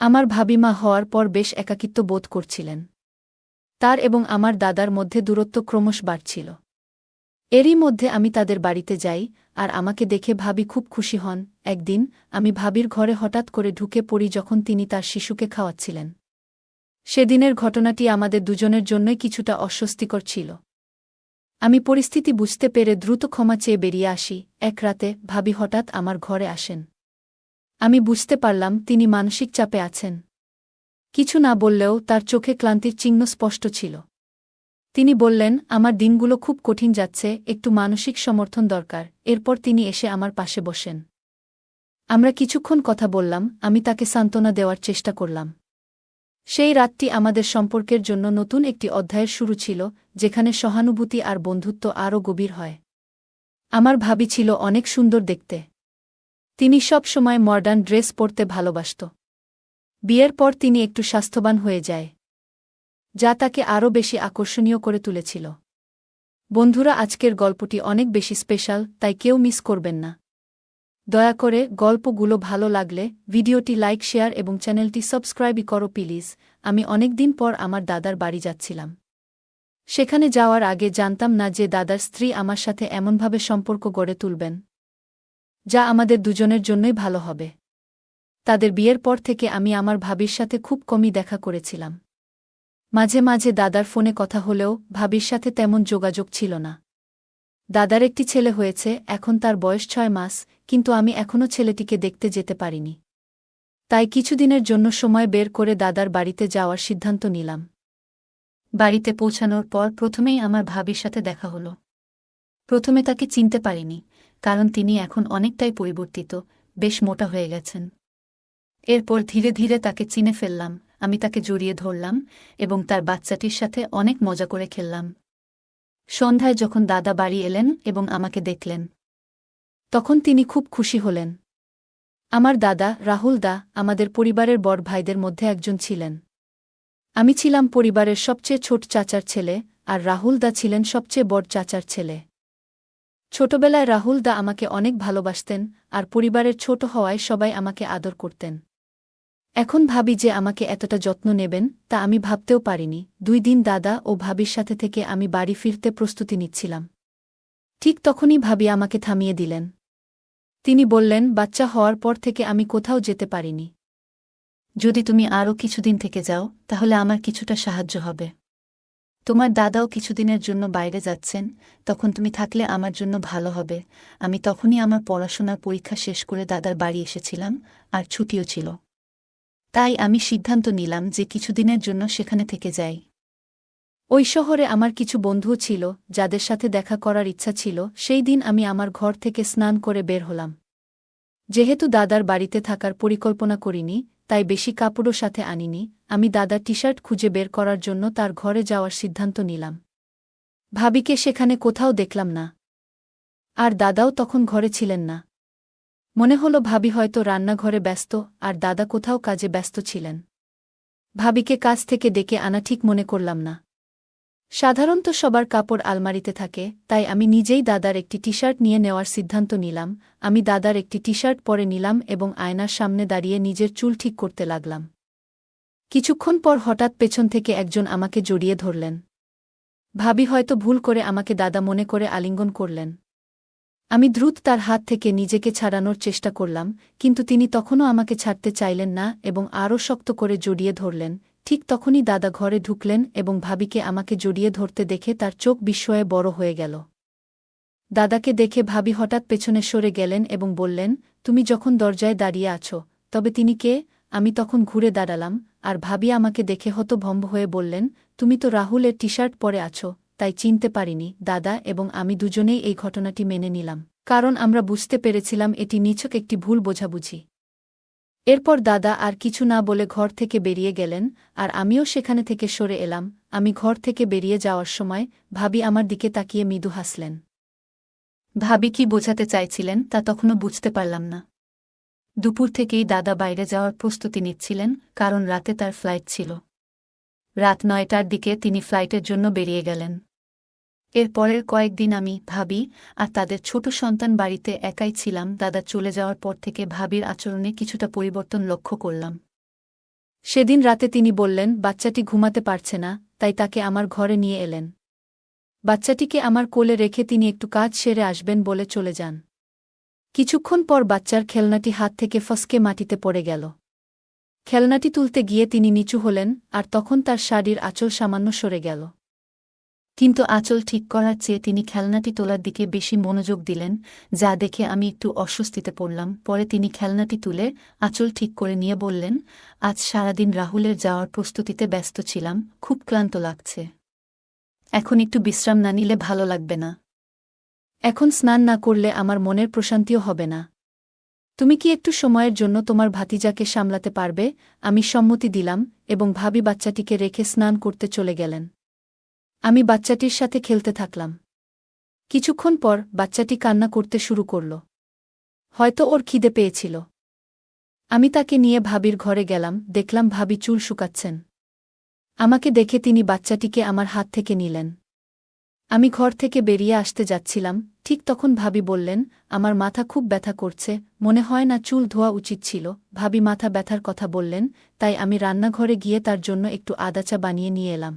আমার ভাবিমা হওয়ার পর বেশ একাকিত্ব বোধ করছিলেন। তার এবং আমার দাদার মধ্যে দূরত্ব ক্রমশ বাড়ছিল। এরই মধ্যে আমি তাদের বাড়িতে যাই, আর আমাকে দেখে ভাবি খুব খুশি হন। একদিন আমি ভাবির ঘরে হঠাৎ করে ঢুকে পড়ি যখন তিনি তার শিশুকে খাওয়াচ্ছিলেন। সেদিনের ঘটনাটি আমাদের দুজনের জন্যই কিছুটা অস্বস্তিকর ছিল। আমি পরিস্থিতি বুঝতে পেরে দ্রুত ক্ষমা চেয়ে বেরিয়ে আসি। এক রাতে ভাবি হঠাৎ আমার ঘরে আসেন। আমি বুঝতে পারলাম তিনি মানসিক চাপে আছেন। কিছু না বললেও তার চোখে ক্লান্তির চিহ্ন স্পষ্ট ছিল। তিনি বললেন, আমার দিনগুলো খুব কঠিন যাচ্ছে, একটু মানসিক সমর্থন দরকার। এরপর তিনি এসে আমার পাশে বসেন। আমরা কিছুক্ষণ কথা বললাম, আমি তাকে সান্ত্বনা দেওয়ার চেষ্টা করলাম। সেই রাতটি আমাদের সম্পর্কের জন্য নতুন একটি অধ্যায়ের শুরু ছিল, যেখানে সহানুভূতি আর বন্ধুত্ব আরও গভীর হয়। আমার ভাবি ছিল অনেক সুন্দর দেখতে। তিনি সব সময় মডার্ন ড্রেস পরতে ভালোবাসত। বিয়ের পর তিনি একটু স্বাস্থ্যবান হয়ে যায়, যা তাকে আরও বেশি আকর্ষণীয় করে তুলেছিল। বন্ধুরা, আজকের গল্পটি অনেক বেশি স্পেশাল, তাই কেউ মিস করবেন না। দয়া করে গল্পগুলো ভালো লাগলে ভিডিওটি লাইক, শেয়ার এবং চ্যানেলটি সাবস্ক্রাইবই করো প্লিজ। আমি অনেক দিন পর আমার দাদার বাড়ি যাচ্ছিলাম। সেখানে যাওয়ার আগে জানতাম না যে দাদার স্ত্রী আমার সাথে এমনভাবে সম্পর্ক গড়ে তুলবেন, যা আমাদের দুজনের জন্যই ভালো হবে। তাদের বিয়ের পর থেকে আমি আমার ভাবির সাথে খুব কমই দেখা করেছিলাম। মাঝে মাঝে দাদার ফোনে কথা হলেও ভাবির সাথে তেমন যোগাযোগ ছিল না। দাদার একটি ছেলে হয়েছে, এখন তার বয়স 6 মাস, কিন্তু আমি এখনও ছেলেটিকে দেখতে যেতে পারিনি। তাই কিছুদিনের জন্য সময় বের করে দাদার বাড়িতে যাওয়ার সিদ্ধান্ত নিলাম। বাড়িতে পৌঁছানোর পর প্রথমেই আমার ভাবির সাথে দেখা হলো। প্রথমে তাকে চিনতে পারিনি, কারণ তিনি এখন অনেকটাই পরিবর্তিত, বেশ মোটা হয়ে গেছেন। এরপর ধীরে ধীরে তাকে চিনে ফেললাম। আমি তাকে জড়িয়ে ধরলাম এবং তার বাচ্চাটির সাথে অনেক মজা করে খেললাম। সন্ধ্যায় যখন দাদা বাড়ি এলেন এবং আমাকে দেখলেন, তখন তিনি খুব খুশি হলেন। আমার দাদা রাহুল দা আমাদের পরিবারের বড় ভাইদের মধ্যে একজন ছিলেন। আমি ছিলাম পরিবারের সবচেয়ে ছোট চাচার ছেলে, আর রাহুল দা ছিলেন সবচেয়ে বড় চাচার ছেলে। ছোটবেলায় রাহুল দা আমাকে অনেক ভালোবাসতেন, আর পরিবারের ছোট হওয়ায় সবাই আমাকে আদর করতেন। এখন ভাবি যে আমাকে এতটা যত্ন নেবেন, তা আমি ভাবতেও পারিনি। 2 দিন দাদা ও ভাবির সাথে থেকে আমি বাড়ি ফিরতে প্রস্তুতি নিচ্ছিলাম। ঠিক তখনই ভাবি আমাকে থামিয়ে দিলেন। তিনি বললেন, বাচ্চা হওয়ার পর থেকে আমি কোথাও যেতে পারিনি। যদি তুমি আরও কিছুদিন থেকে যাও, তাহলে আমার কিছুটা সাহায্য হবে। তোমার দাদাও কিছুদিনের জন্য বাইরে যাচ্ছেন, তখন তুমি থাকলে আমার জন্য ভালো হবে। আমি তখনই আমার পড়াশোনার পরীক্ষা শেষ করে দাদার বাড়ি এসেছিলাম, আর ছুটিও ছিল। তাই আমি সিদ্ধান্ত নিলাম যে কিছুদিনের জন্য সেখানে থেকে যাই। ওই শহরে আমার কিছু বন্ধুও ছিল, যাদের সাথে দেখা করার ইচ্ছা ছিল। সেই দিন আমি আমার ঘর থেকে স্নান করে বের হলাম। যেহেতু দাদার বাড়িতে থাকার পরিকল্পনা করিনি, তাই বেশি কাপড়ও সাথে আনিনি। আমি দাদার টি-শার্ট খুঁজে বের করার জন্য তার ঘরে যাওয়ার সিদ্ধান্ত নিলাম। ভাবিকে সেখানে কোথাও দেখলাম না, আর দাদাও তখন ঘরে ছিলেন না। মনে হলো ভাবি হয়তো রান্নাঘরে ব্যস্ত, আর দাদা কোথাও কাজে ব্যস্ত ছিলেন। ভাবিকে কাজ থেকে ডেকে আনা ঠিক মনে করলাম না। সাধারণত সবার কাপড় আলমারিতে থাকে, তাই আমি নিজেই দাদার একটি টি-শার্ট নিয়ে নেওয়ার সিদ্ধান্ত নিলাম। আমি দাদার একটি টি-শার্ট পরে নিলাম এবং আয়নার সামনে দাঁড়িয়ে নিজের চুল ঠিক করতে লাগলাম। কিছুক্ষণ পর হঠাৎ পেছন থেকে একজন আমাকে জড়িয়ে ধরলেন। ভাবি হয়তো ভুল করে আমাকে দাদা মনে করে আলিঙ্গন করলেন। আমি দ্রুত তার হাত থেকে নিজেকে ছাড়ানোর চেষ্টা করলাম, কিন্তু তিনি তখনও আমাকে ছাড়তে চাইলেন না এবং আরও শক্ত করে জড়িয়ে ধরলেন। ঠিক তখনই দাদা ঘরে ঢুকলেন এবং ভাবিকে আমাকে জড়িয়ে ধরতে দেখে তার চোখ বিস্ময়ে বড় হয়ে গেল। দাদাকে দেখে ভাবি হঠাৎ পেছনে সরে গেলেন এবং বললেন, তুমি যখন দরজায় দাঁড়িয়ে আছো, তবে তিনি কে? আমি তখন ঘুরে দাঁড়ালাম, আর ভাবি আমাকে দেখে হতভম্ব হয়ে বললেন, তুমি তো রাহুলের টি-শার্ট পরে আছো, তাই চিনতে পারিনি। দাদা এবং আমি দুজনেই এই ঘটনাটি মেনে নিলাম, কারণ আমরা বুঝতে পেরেছিলাম এটি নিছক একটি ভুল বোঝাবুঝি। এরপর দাদা আর কিছু না বলে ঘর থেকে বেরিয়ে গেলেন, আর আমিও সেখানে থেকে সরে এলাম। আমি ঘর থেকে বেরিয়ে যাওয়ার সময় ভাবি আমার দিকে তাকিয়ে মৃদু হাসলেন। ভাবি কি বোঝাতে চাইছিলেন তা তখনও বুঝতে পারলাম না। দুপুর থেকেই দাদা বাইরে যাওয়ার প্রস্তুতি নিচ্ছিলেন, কারণ রাতে তার ফ্লাইট ছিল। রাত 9টার দিকে তিনি ফ্লাইটের জন্য বেরিয়ে গেলেন। এর পরের কয়েকদিন আমি, ভাবি আর তাদের ছোট সন্তান বাড়িতে একাই ছিলাম। দাদা চলে যাওয়ার পর থেকে ভাবির আচরণে কিছুটা পরিবর্তন লক্ষ্য করলাম। সেদিন রাতে তিনি বললেন বাচ্চাটি ঘুমাতে পারছে না, তাই তাকে আমার ঘরে নিয়ে এলেন। বাচ্চাটিকে আমার কোলে রেখে তিনি একটু কাজ সেরে আসবেন বলে চলে যান। কিছুক্ষণ পর বাচ্চার খেলনাটি হাত থেকে ফসকে মাটিতে পড়ে গেল। খেলনাটি তুলতে গিয়ে তিনি নিচু হলেন, আর তখন তার শাড়ির আঁচল সামান্য সরে গেল। কিন্তু আঁচল ঠিক করার চেয়ে তিনি খেলনাটি তোলার দিকে বেশি মনোযোগ দিলেন, যা দেখে আমি একটু অস্বস্তিতে পড়লাম। পরে তিনি খেলনাটি তুলে আঁচল ঠিক করে নিয়ে বললেন, আজ সারাদিন রাহুলের যাওয়ার প্রস্তুতিতে ব্যস্ত ছিলাম, খুব ক্লান্ত লাগছে। এখন একটু বিশ্রাম না নিলে ভালো লাগবে না। এখন স্নান না করলে আমার মনের প্রশান্তিও হবে না। তুমি কি একটু সময়ের জন্য তোমার ভাতিজাকে সামলাতে পারবে? আমি সম্মতি দিলাম এবং ভাবি বাচ্চাটিকে রেখে স্নান করতে চলে গেলেন। আমি বাচ্চাটির সাথে খেলতে থাকলাম। কিছুক্ষণ পর বাচ্চাটি কান্না করতে শুরু করল। হয়তো ওর খিদে পেয়েছিল। আমি তাকে নিয়ে ভাবির ঘরে গেলাম, দেখলাম ভাবি চুল শুকাচ্ছেন। আমাকে দেখে তিনি বাচ্চাটিকে আমার হাত থেকে নিলেন। আমি ঘর থেকে বেরিয়ে আসতে যাচ্ছিলাম, ঠিক তখন ভাবি বললেন, আমার মাথা খুব ব্যথা করছে, মনে হয় না চুল ধোয়া উচিত ছিল। ভাবি মাথা ব্যথার কথা বললেন, তাই আমি রান্নাঘরে গিয়ে তার জন্য একটু আদা চা বানিয়ে নিয়ে এলাম।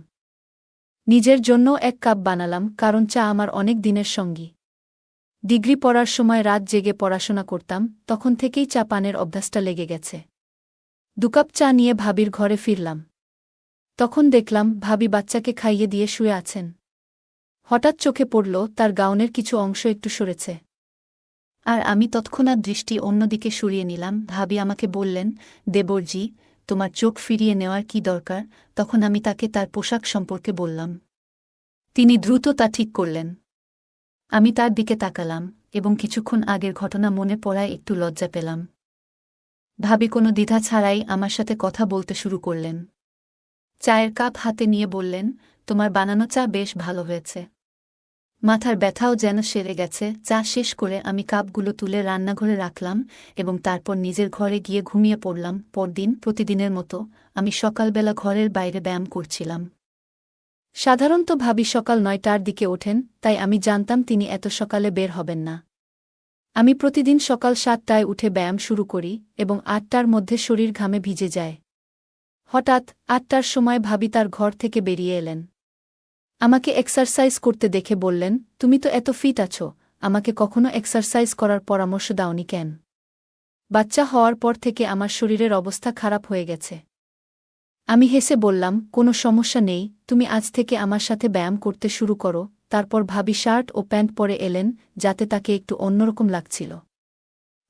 নিজের জন্য 1 কাপ বানালাম, কারণ চা আমার অনেক দিনের সঙ্গী। ডিগ্রি পড়ার সময় রাত জেগে পড়াশোনা করতাম, তখন থেকেই চা পানের অভ্যাসটা লেগে গেছে। 2 কাপ চা নিয়ে ভাবির ঘরে ফিরলাম। তখন দেখলাম ভাবি বাচ্চাকে খাইয়ে দিয়ে শুয়ে আছেন। হঠাৎ চোখে পড়ল তার গাউনের কিছু অংশ একটু সরেছে। আর আমি তৎক্ষণাৎ দৃষ্টি অন্যদিকে সরিয়ে নিলাম। ভাবি আমাকে বললেন, দেবরজি, তোমার চোখ ফিরিয়ে নেওয়ার কি দরকার? তখন আমি তাকে তার পোশাক সম্পর্কে বললাম। তিনি দ্রুত তা ঠিক করলেন। আমি তার দিকে তাকালাম এবং কিছুক্ষণ আগের ঘটনা মনে পড়ায় একটু লজ্জা পেলাম। ভাবি কোনো দ্বিধা ছাড়াই আমার সাথে কথা বলতে শুরু করলেন। চায়ের কাপ হাতে নিয়ে বললেন, তোমার বানানো চা বেশ ভালো হয়েছে। মাথার ব্যথাও যেন সেরে গেছে। চা শেষ করে আমি কাপগুলো তুলে রান্নাঘরে রাখলাম এবং তারপর নিজের ঘরে গিয়ে ঘুমিয়ে পড়লাম। পরদিন প্রতিদিনের মতো আমি সকালবেলা ঘরের বাইরে ব্যায়াম করছিলাম। সাধারণত ভাবি সকাল 9টার দিকে ওঠেন, তাই আমি জানতাম তিনি এত সকালে বের হবেন না। আমি প্রতিদিন সকাল 7টায় উঠে ব্যায়াম শুরু করি এবং 8টার মধ্যে শরীর ঘামে ভিজে যায়। হঠাৎ 8টার সময় ভাবি তার ঘর থেকে বেরিয়ে এলেন। আমাকে এক্সারসাইজ করতে দেখে বললেন, তুমি তো এত ফিট আছো, আমাকে কখনো এক্সারসাইজ করার পরামর্শ দাওনি কেন? বাচ্চা হওয়ার পর থেকে আমার শরীরের অবস্থা খারাপ হয়ে গেছে। আমি হেসে বললাম, কোনো সমস্যা নেই, তুমি আজ থেকে আমার সাথে ব্যায়াম করতে শুরু করো। তারপর ভাবি শার্ট ও প্যান্ট পরে এলেন, যাতে তাকে একটু অন্যরকম লাগছিল।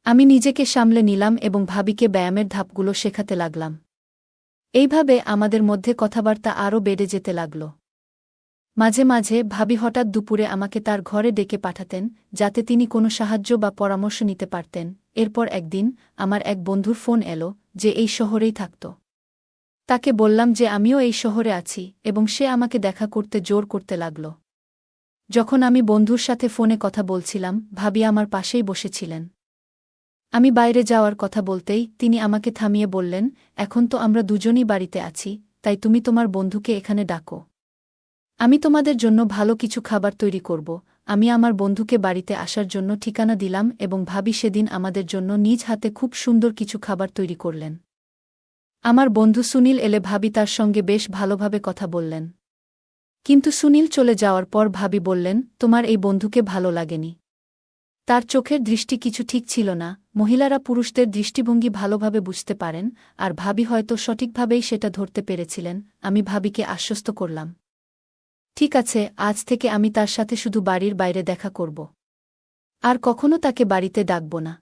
আমি নিজেকে সামলে নিলাম এবং ভাবিকে ব্যায়ামের ধাপগুলো শেখাতে লাগলাম। এইভাবে আমাদের মধ্যে কথাবার্তা আরও বেড়ে যেতে লাগল। মাঝে মাঝে ভাবি হঠাৎ দুপুরে আমাকে তার ঘরে ডেকে পাঠাতেন, যাতে তিনি কোনো সাহায্য বা পরামর্শ নিতে পারতেন। এরপর একদিন আমার এক বন্ধুর ফোন এলো, যে এই শহরেই থাকত। তাকে বললাম যে আমিও এই শহরে আছি এবং সে আমাকে দেখা করতে জোর করতে লাগল। যখন আমি বন্ধুর সাথে ফোনে কথা বলছিলাম, ভাবি আমার পাশেই বসেছিলেন। আমি বাইরে যাওয়ার কথা বলতেই তিনি আমাকে থামিয়ে বললেন, এখন তো আমরা দুজনই বাড়িতে আছি, তাই তুমি তোমার বন্ধুকে এখানে ডাকো। আমি তোমাদের জন্য ভালো কিছু খাবার তৈরি করব। আমি আমার বন্ধুকে বাড়িতে আসার জন্য ঠিকানা দিলাম এবং ভাবি সেদিন আমাদের জন্য নিজ হাতে খুব সুন্দর কিছু খাবার তৈরি করলেন। আমার বন্ধু সুনীল এলে ভাবি তার সঙ্গে বেশ ভালোভাবে কথা বললেন। কিন্তু সুনীল চলে যাওয়ার পর ভাবি বললেন, তোমার এই বন্ধুকে ভালো লাগেনি। তার চোখের দৃষ্টি কিছু ঠিক ছিল না। মহিলারা পুরুষদের দৃষ্টিভঙ্গি ভালোভাবে বুঝতে পারেন, আর ভাবি হয়তো সঠিকভাবেই সেটা ধরতে পেরেছিলেন। আমি ভাবিকে আশ্বস্ত করলাম, ঠিক আছে, আজ থেকে আমি তার সাথে শুধু বাড়ির বাইরে দেখা করব। আর কখনো তাকে বাড়িতে ডাকব না।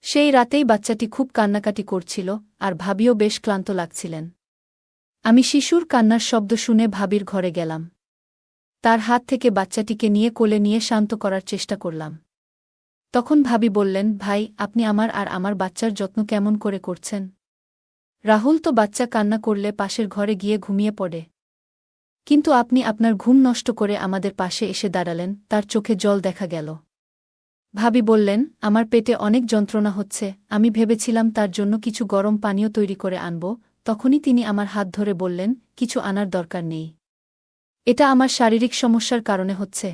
সেই রাতেই বাচ্চাটি খুব কান্নাকাটি করছিল, আর ভাবিও বেশ ক্লান্ত লাগছিলেন। আমি শিশুর কান্নার শব্দ শুনে ভাবির ঘরে গেলাম। তার হাত থেকে বাচ্চাটিকে নিয়ে কোলে নিয়ে শান্ত করার চেষ্টা করলাম। তখন ভাবি বললেন, ভাই, আপনি আমার আর আমার বাচ্চার যত্ন কেমন করে করছেন? রাহুল তো বাচ্চা কান্না করলে পাশের ঘরে গিয়ে ঘুমিয়ে পড়ে, কিন্তু আপনি আপনার ঘুম নষ্ট করে আমাদের পাশে এসে দাঁড়ালেন। তার চোখে জল দেখা গেল। ভাবি বললেন, আমার পেটে অনেক যন্ত্রণা হচ্ছে, আমি ভেবেছিলাম তার জন্য কিছু গরম পানীয় তৈরি করে আনব। তখনই তিনি আমার হাত ধরে বললেন, কিছু আনার দরকার নেই, এটা আমার শারীরিক সমস্যার কারণে হচ্ছে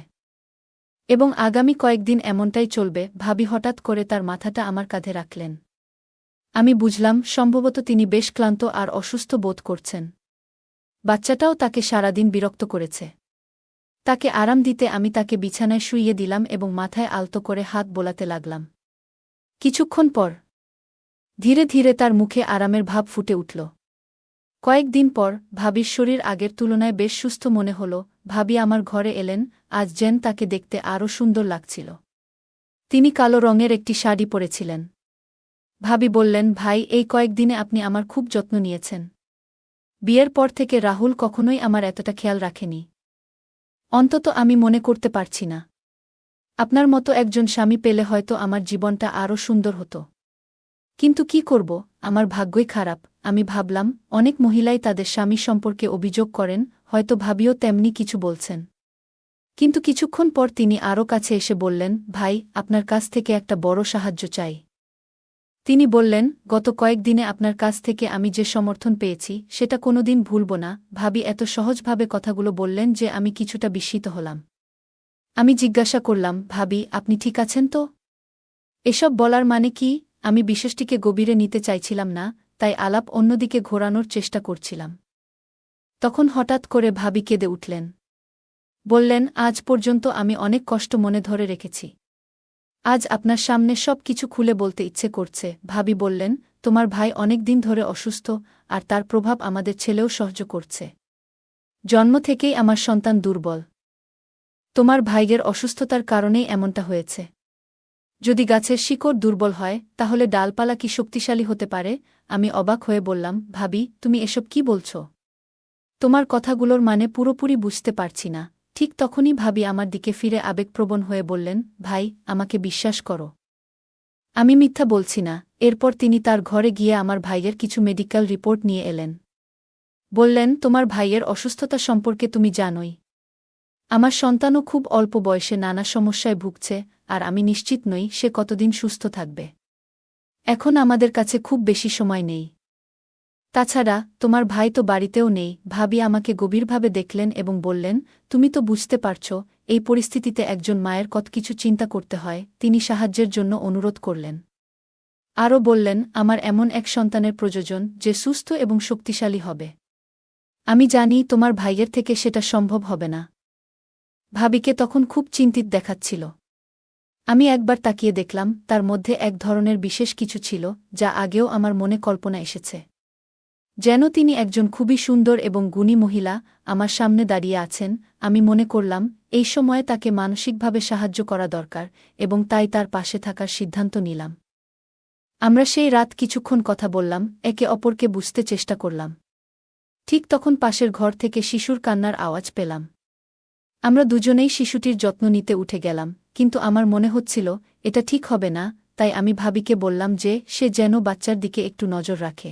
এবং আগামী কয়েকদিন এমনটাই চলবে। ভাবি হঠাৎ করে তার মাথাটা আমার কাঁধে রাখলেন। আমি বুঝলাম সম্ভবত তিনি বেশ ক্লান্ত আর অসুস্থ বোধ করছেন। বাচ্চাটাও তাকে সারাদিন বিরক্ত করেছে। তাকে আরাম দিতে আমি তাকে বিছানায় শুইয়ে দিলাম এবং মাথায় আলতো করে হাত বোলাতে লাগলাম। কিছুক্ষণ পর ধীরে ধীরে তার মুখে আরামের ভাব ফুটে উঠল। কয়েকদিন পর ভাবির শরীর আগের তুলনায় বেশ সুস্থ মনে হল। ভাবি আমার ঘরে এলেন, আজ যেন তাকে দেখতে আরও সুন্দর লাগছিল। তিনি কালো রঙের একটি শাড়ি পরেছিলেন। ভাবি বললেন, ভাই, এই কয়েকদিনে আপনি আমার খুব যত্ন নিয়েছেন। বিয়ের পর থেকে রাহুল কখনোই আমার এতটা খেয়াল রাখেনি। অন্তত আমি মনে করতে পারছি না। আপনার মতো একজন স্বামী পেলে হয়তো আমার জীবনটা আরও সুন্দর হতো। কিন্তু কি করব, আমার ভাগ্যই খারাপ। আমি ভাবলাম, অনেক মহিলাই তাদের স্বামী সম্পর্কে অভিযোগ করেন, হয়তো ভাবিও তেমনি কিছু বলছেন। কিন্তু কিছুক্ষণ পর তিনি আরও কাছে এসে বললেন, ভাই, আপনার কাছ থেকে একটা বড় সাহায্য চাই। তিনি বললেন, গত কয়েকদিনে আপনার কাছ থেকে আমি যে সমর্থন পেয়েছি সেটা কোনোদিন ভুলব না। ভাবি এত সহজভাবে কথাগুলো বললেন যে আমি কিছুটা বিস্মিত হলাম। আমি জিজ্ঞাসা করলাম, ভাবি, আপনি ঠিক আছেন তো? এসব বলার মানে কি? আমি বিষয়টিকে গভীরে নিতে চাইছিলাম না, তাই আলাপ অন্যদিকে ঘোরানোর চেষ্টা করছিলাম। তখন হঠাৎ করে ভাবি কেঁদে উঠলেন। বললেন, আজ পর্যন্ত আমি অনেক কষ্ট মনে ধরে রেখেছি। আজ আপনার সামনে সব কিছু খুলে বলতে ইচ্ছে করছে। ভাবি বললেন, তোমার ভাই অনেক দিন ধরে অসুস্থ, আর তার প্রভাব আমাদের ছেলেও সহ্য করছে। জন্ম থেকেই আমার সন্তান দুর্বল। তোমার ভাইয়ের অসুস্থতার কারণেই এমনটা হয়েছে। যদি গাছের শিকড় দুর্বল হয়, তাহলে ডালপালা কি শক্তিশালী হতে পারে? আমি অবাক হয়ে বললাম, ভাবি, তুমি এসব কি বলছ? তোমার কথাগুলোর মানে পুরোপুরি বুঝতে পারছি না। ঠিক তখনই ভাবি আমার দিকে ফিরে আবেগপ্রবণ হয়ে বললেন, ভাই, আমাকে বিশ্বাস করো। আমি মিথ্যা বলছি না। এরপর তিনি তার ঘরে গিয়ে আমার ভাইয়ের কিছু মেডিকেল রিপোর্ট নিয়ে এলেন। বললেন, তোমার ভাইয়ের অসুস্থতা সম্পর্কে তুমি জানোই। আমার সন্তানও খুব অল্প বয়সে নানা সমস্যায় ভুগছে, আর আমি নিশ্চিত নই সে কতদিন সুস্থ থাকবে। এখন আমাদের কাছে খুব বেশি সময় নেই। তাছাড়া তোমার ভাই তো বাড়িতেও নেই। ভাবি আমাকে গভীরভাবে দেখলেন এবং বললেন, তুমি তো বুঝতে পারছ, এই পরিস্থিতিতে একজন মায়ের কত কিছু চিন্তা করতে হয়। তিনি সাহায্যের জন্য অনুরোধ করলেন। আরও বললেন, আমার এমন এক সন্তানের প্রয়োজন যে সুস্থ এবং শক্তিশালী হবে। আমি জানি তোমার ভাইয়ের থেকে সেটা সম্ভব হবে না। ভাবিকে তখন খুব চিন্তিত দেখাচ্ছিল। আমি একবার তাকিয়ে দেখলাম, তার মধ্যে এক ধরনের বিশেষ কিছু ছিল যা আগেও আমার মনে কল্পনা এসেছে। যেন তিনি একজন খুবই সুন্দর এবং গুণী মহিলা আমার সামনে দাঁড়িয়ে আছেন। আমি মনে করলাম, এই সময়ে তাকে মানসিকভাবে সাহায্য করা দরকার, এবং তাই তার পাশে থাকার সিদ্ধান্ত নিলাম। আমরা সেই রাত কিছুক্ষণ কথা বললাম, একে অপরকে বুঝতে চেষ্টা করলাম। ঠিক তখন পাশের ঘর থেকে শিশুর কান্নার আওয়াজ পেলাম। আমরা দুজনেই শিশুটির যত্ন নিতে উঠে গেলাম, কিন্তু আমার মনে হচ্ছিল এটা ঠিক হবে না। তাই আমি ভাবিকে বললাম যে সে যেন বাচ্চার দিকে একটু নজর রাখে।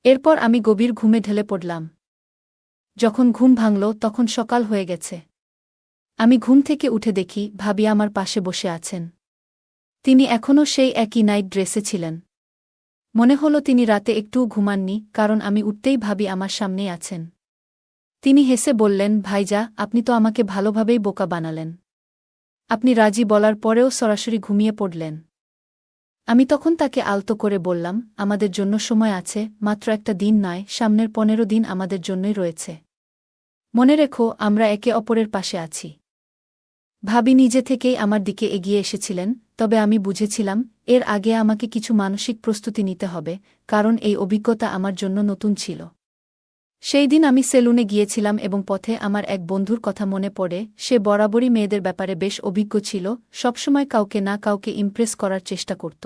এরপর আমি গভীর ঘুমে ঢলে পড়লাম। যখন ঘুম ভাঙল তখন সকাল হয়ে গেছে। আমি ঘুম থেকে উঠে দেখি ভাবি আমার পাশে বসে আছেন। তিনি এখনও সেই একই নাইট ড্রেসে ছিলেন। মনে হলো তিনি রাতে একটুও ঘুমাননি, কারণ আমি উঠতেই ভাবি আমার সামনেই আছেন। তিনি হেসে বললেন, ভাইজা, আপনি তো আমাকে ভালোভাবেই বোকা বানালেন। আপনি রাজি বলার পরেও সরাসরি ঘুমিয়ে পড়লেন। আমি তখন তাকে আলতো করে বললাম, আমাদের জন্য সময় আছে, মাত্র একটা দিন নয়, সামনের 15 দিন আমাদের জন্যই রয়েছে। মনে রেখো, আমরা একে অপরের পাশে আছি। ভাবি নিজে থেকেই আমার দিকে এগিয়ে এসেছিলেন, তবে আমি বুঝেছিলাম এর আগে আমাকে কিছু মানসিক প্রস্তুতি নিতে হবে, কারণ এই অভিজ্ঞতা আমার জন্য নতুন ছিল। সেই দিন আমি সেলুনে গিয়েছিলাম এবং পথে আমার এক বন্ধুর কথা মনে পড়ে। সে বরাবরই মেয়েদের ব্যাপারে বেশ অভিজ্ঞ ছিল, সবসময় কাউকে না কাউকে ইমপ্রেস করার চেষ্টা করত।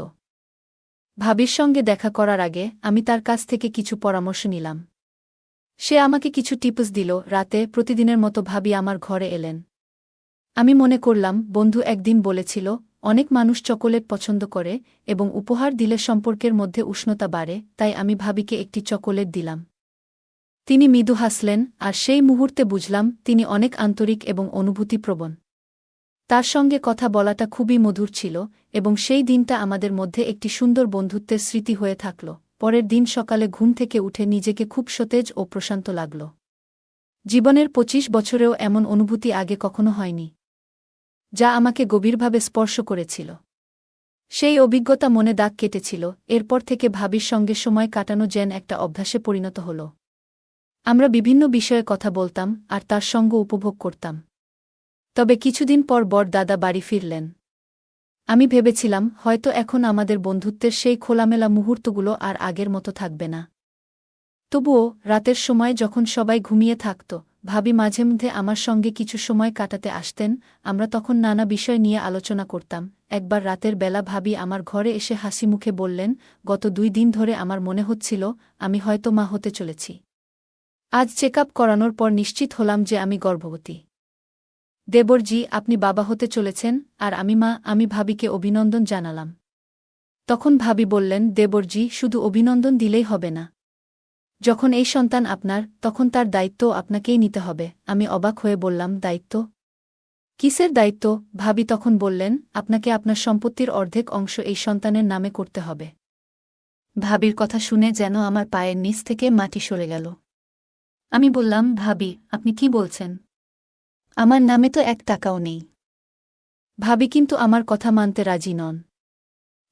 ভাবির সঙ্গে দেখা করার আগে আমি তার কাছ থেকে কিছু পরামর্শ নিলাম। সে আমাকে কিছু টিপস দিল। রাতে প্রতিদিনের মতো ভাবি আমার ঘরে এলেন। আমি মনে করলাম, বন্ধু একদিন বলেছিল, অনেক মানুষ চকোলেট পছন্দ করে এবং উপহার দিলে সম্পর্কের মধ্যে উষ্ণতা বাড়ে, তাই আমি ভাবিকে একটি চকোলেট দিলাম। তিনি মৃদু হাসলেন, আর সেই মুহূর্তে বুঝলাম তিনি অনেক আন্তরিক এবং অনুভূতিপ্রবণ। তার সঙ্গে কথা বলাটা খুবই মধুর ছিল, এবং সেই দিনটা আমাদের মধ্যে একটি সুন্দর বন্ধুত্বের স্মৃতি হয়ে থাকল। পরের দিন সকালে ঘুম থেকে উঠে নিজেকে খুব সতেজ ও প্রশান্ত লাগল। জীবনের 25 বছরেও এমন অনুভূতি আগে কখনো হয়নি, যা আমাকে গভীরভাবে স্পর্শ করেছিল। সেই অভিজ্ঞতা মনে দাগ কেটেছিল। এরপর থেকে ভাবির সঙ্গে সময় কাটানো যেন একটা অভ্যাসে পরিণত হল। আমরা বিভিন্ন বিষয়ে কথা বলতাম আর তার সঙ্গ উপভোগ করতাম। তবে কিছুদিন পর দাদা বাড়ি ফিরলেন। আমি ভেবেছিলাম হয়তো এখন আমাদের বন্ধুত্বের সেই খোলামেলা মুহূর্তগুলো আর আগের মতো থাকবে না। তবুও রাতের সময় যখন সবাই ঘুমিয়ে থাকত, ভাবি মাঝে মধ্যে আমার সঙ্গে কিছু সময় কাটাতে আসতেন। আমরা তখন নানা বিষয় নিয়ে আলোচনা করতাম। একবার রাতের বেলা ভাবি আমার ঘরে এসে হাসি মুখে বললেন, গত 2 দিন ধরে আমার মনে হচ্ছিল আমি হয়তো মা হতে চলেছি। আজ চেকআপ করানোর পর নিশ্চিত হলাম যে আমি গর্ভবতী। দেবরজি, আপনি বাবা হতে চলেছেন আর আমি মা। আমি ভাবিকে অভিনন্দন জানালাম। তখন ভাবি বললেন, দেবরজি, শুধু অভিনন্দন দিলেই হবে না। যখন এই সন্তান আপনার, তখন তার দায়িত্ব আপনাকেই নিতে হবে। আমি অবাক হয়ে বললাম, দায়িত্ব? কিসের দায়িত্ব? ভাবি তখন বললেন, আপনাকে আপনার সম্পত্তির অর্ধেক অংশ এই সন্তানের নামে করতে হবে। ভাবির কথা শুনে যেন আমার পায়ের নিচ থেকে মাটি সরে গেল। আমি বললাম, ভাবি, আপনি কি বলছেন? আমার নামে তো 1 টাকাও নেই। ভাবি কিন্তু আমার কথা মানতে রাজি নন।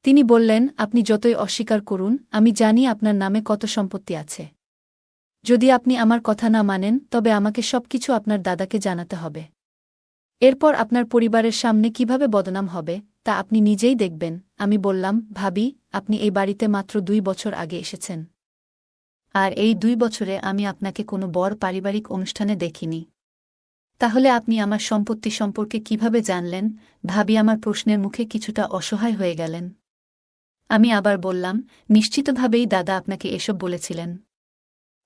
তিনি বললেন, আপনি যতই অস্বীকার করুন, আমি জানি আপনার নামে কত সম্পত্তি আছে। যদি আপনি আমার কথা না মানেন, তবে আমাকে সবকিছু আপনার দাদাকে জানাতে হবে। এরপর আপনার পরিবারের সামনে কিভাবে বদনাম হবে, তা আপনি নিজেই দেখবেন। আমি বললাম, ভাবি, আপনি এই বাড়িতে মাত্র 2 বছর আগে এসেছেন। আর এই 2 বছরে আমি আপনাকে কোনো বড় পারিবারিক অনুষ্ঠানে দেখিনি। তাহলে আপনি আমার সম্পত্তি সম্পর্কে কিভাবে জানলেন? ভাবি আমার প্রশ্নের মুখে কিছুটা অসহায় হয়ে গেলেন। আমি আবার বললাম, নিশ্চিতভাবেই দাদা আপনাকে এসব বলেছিলেন।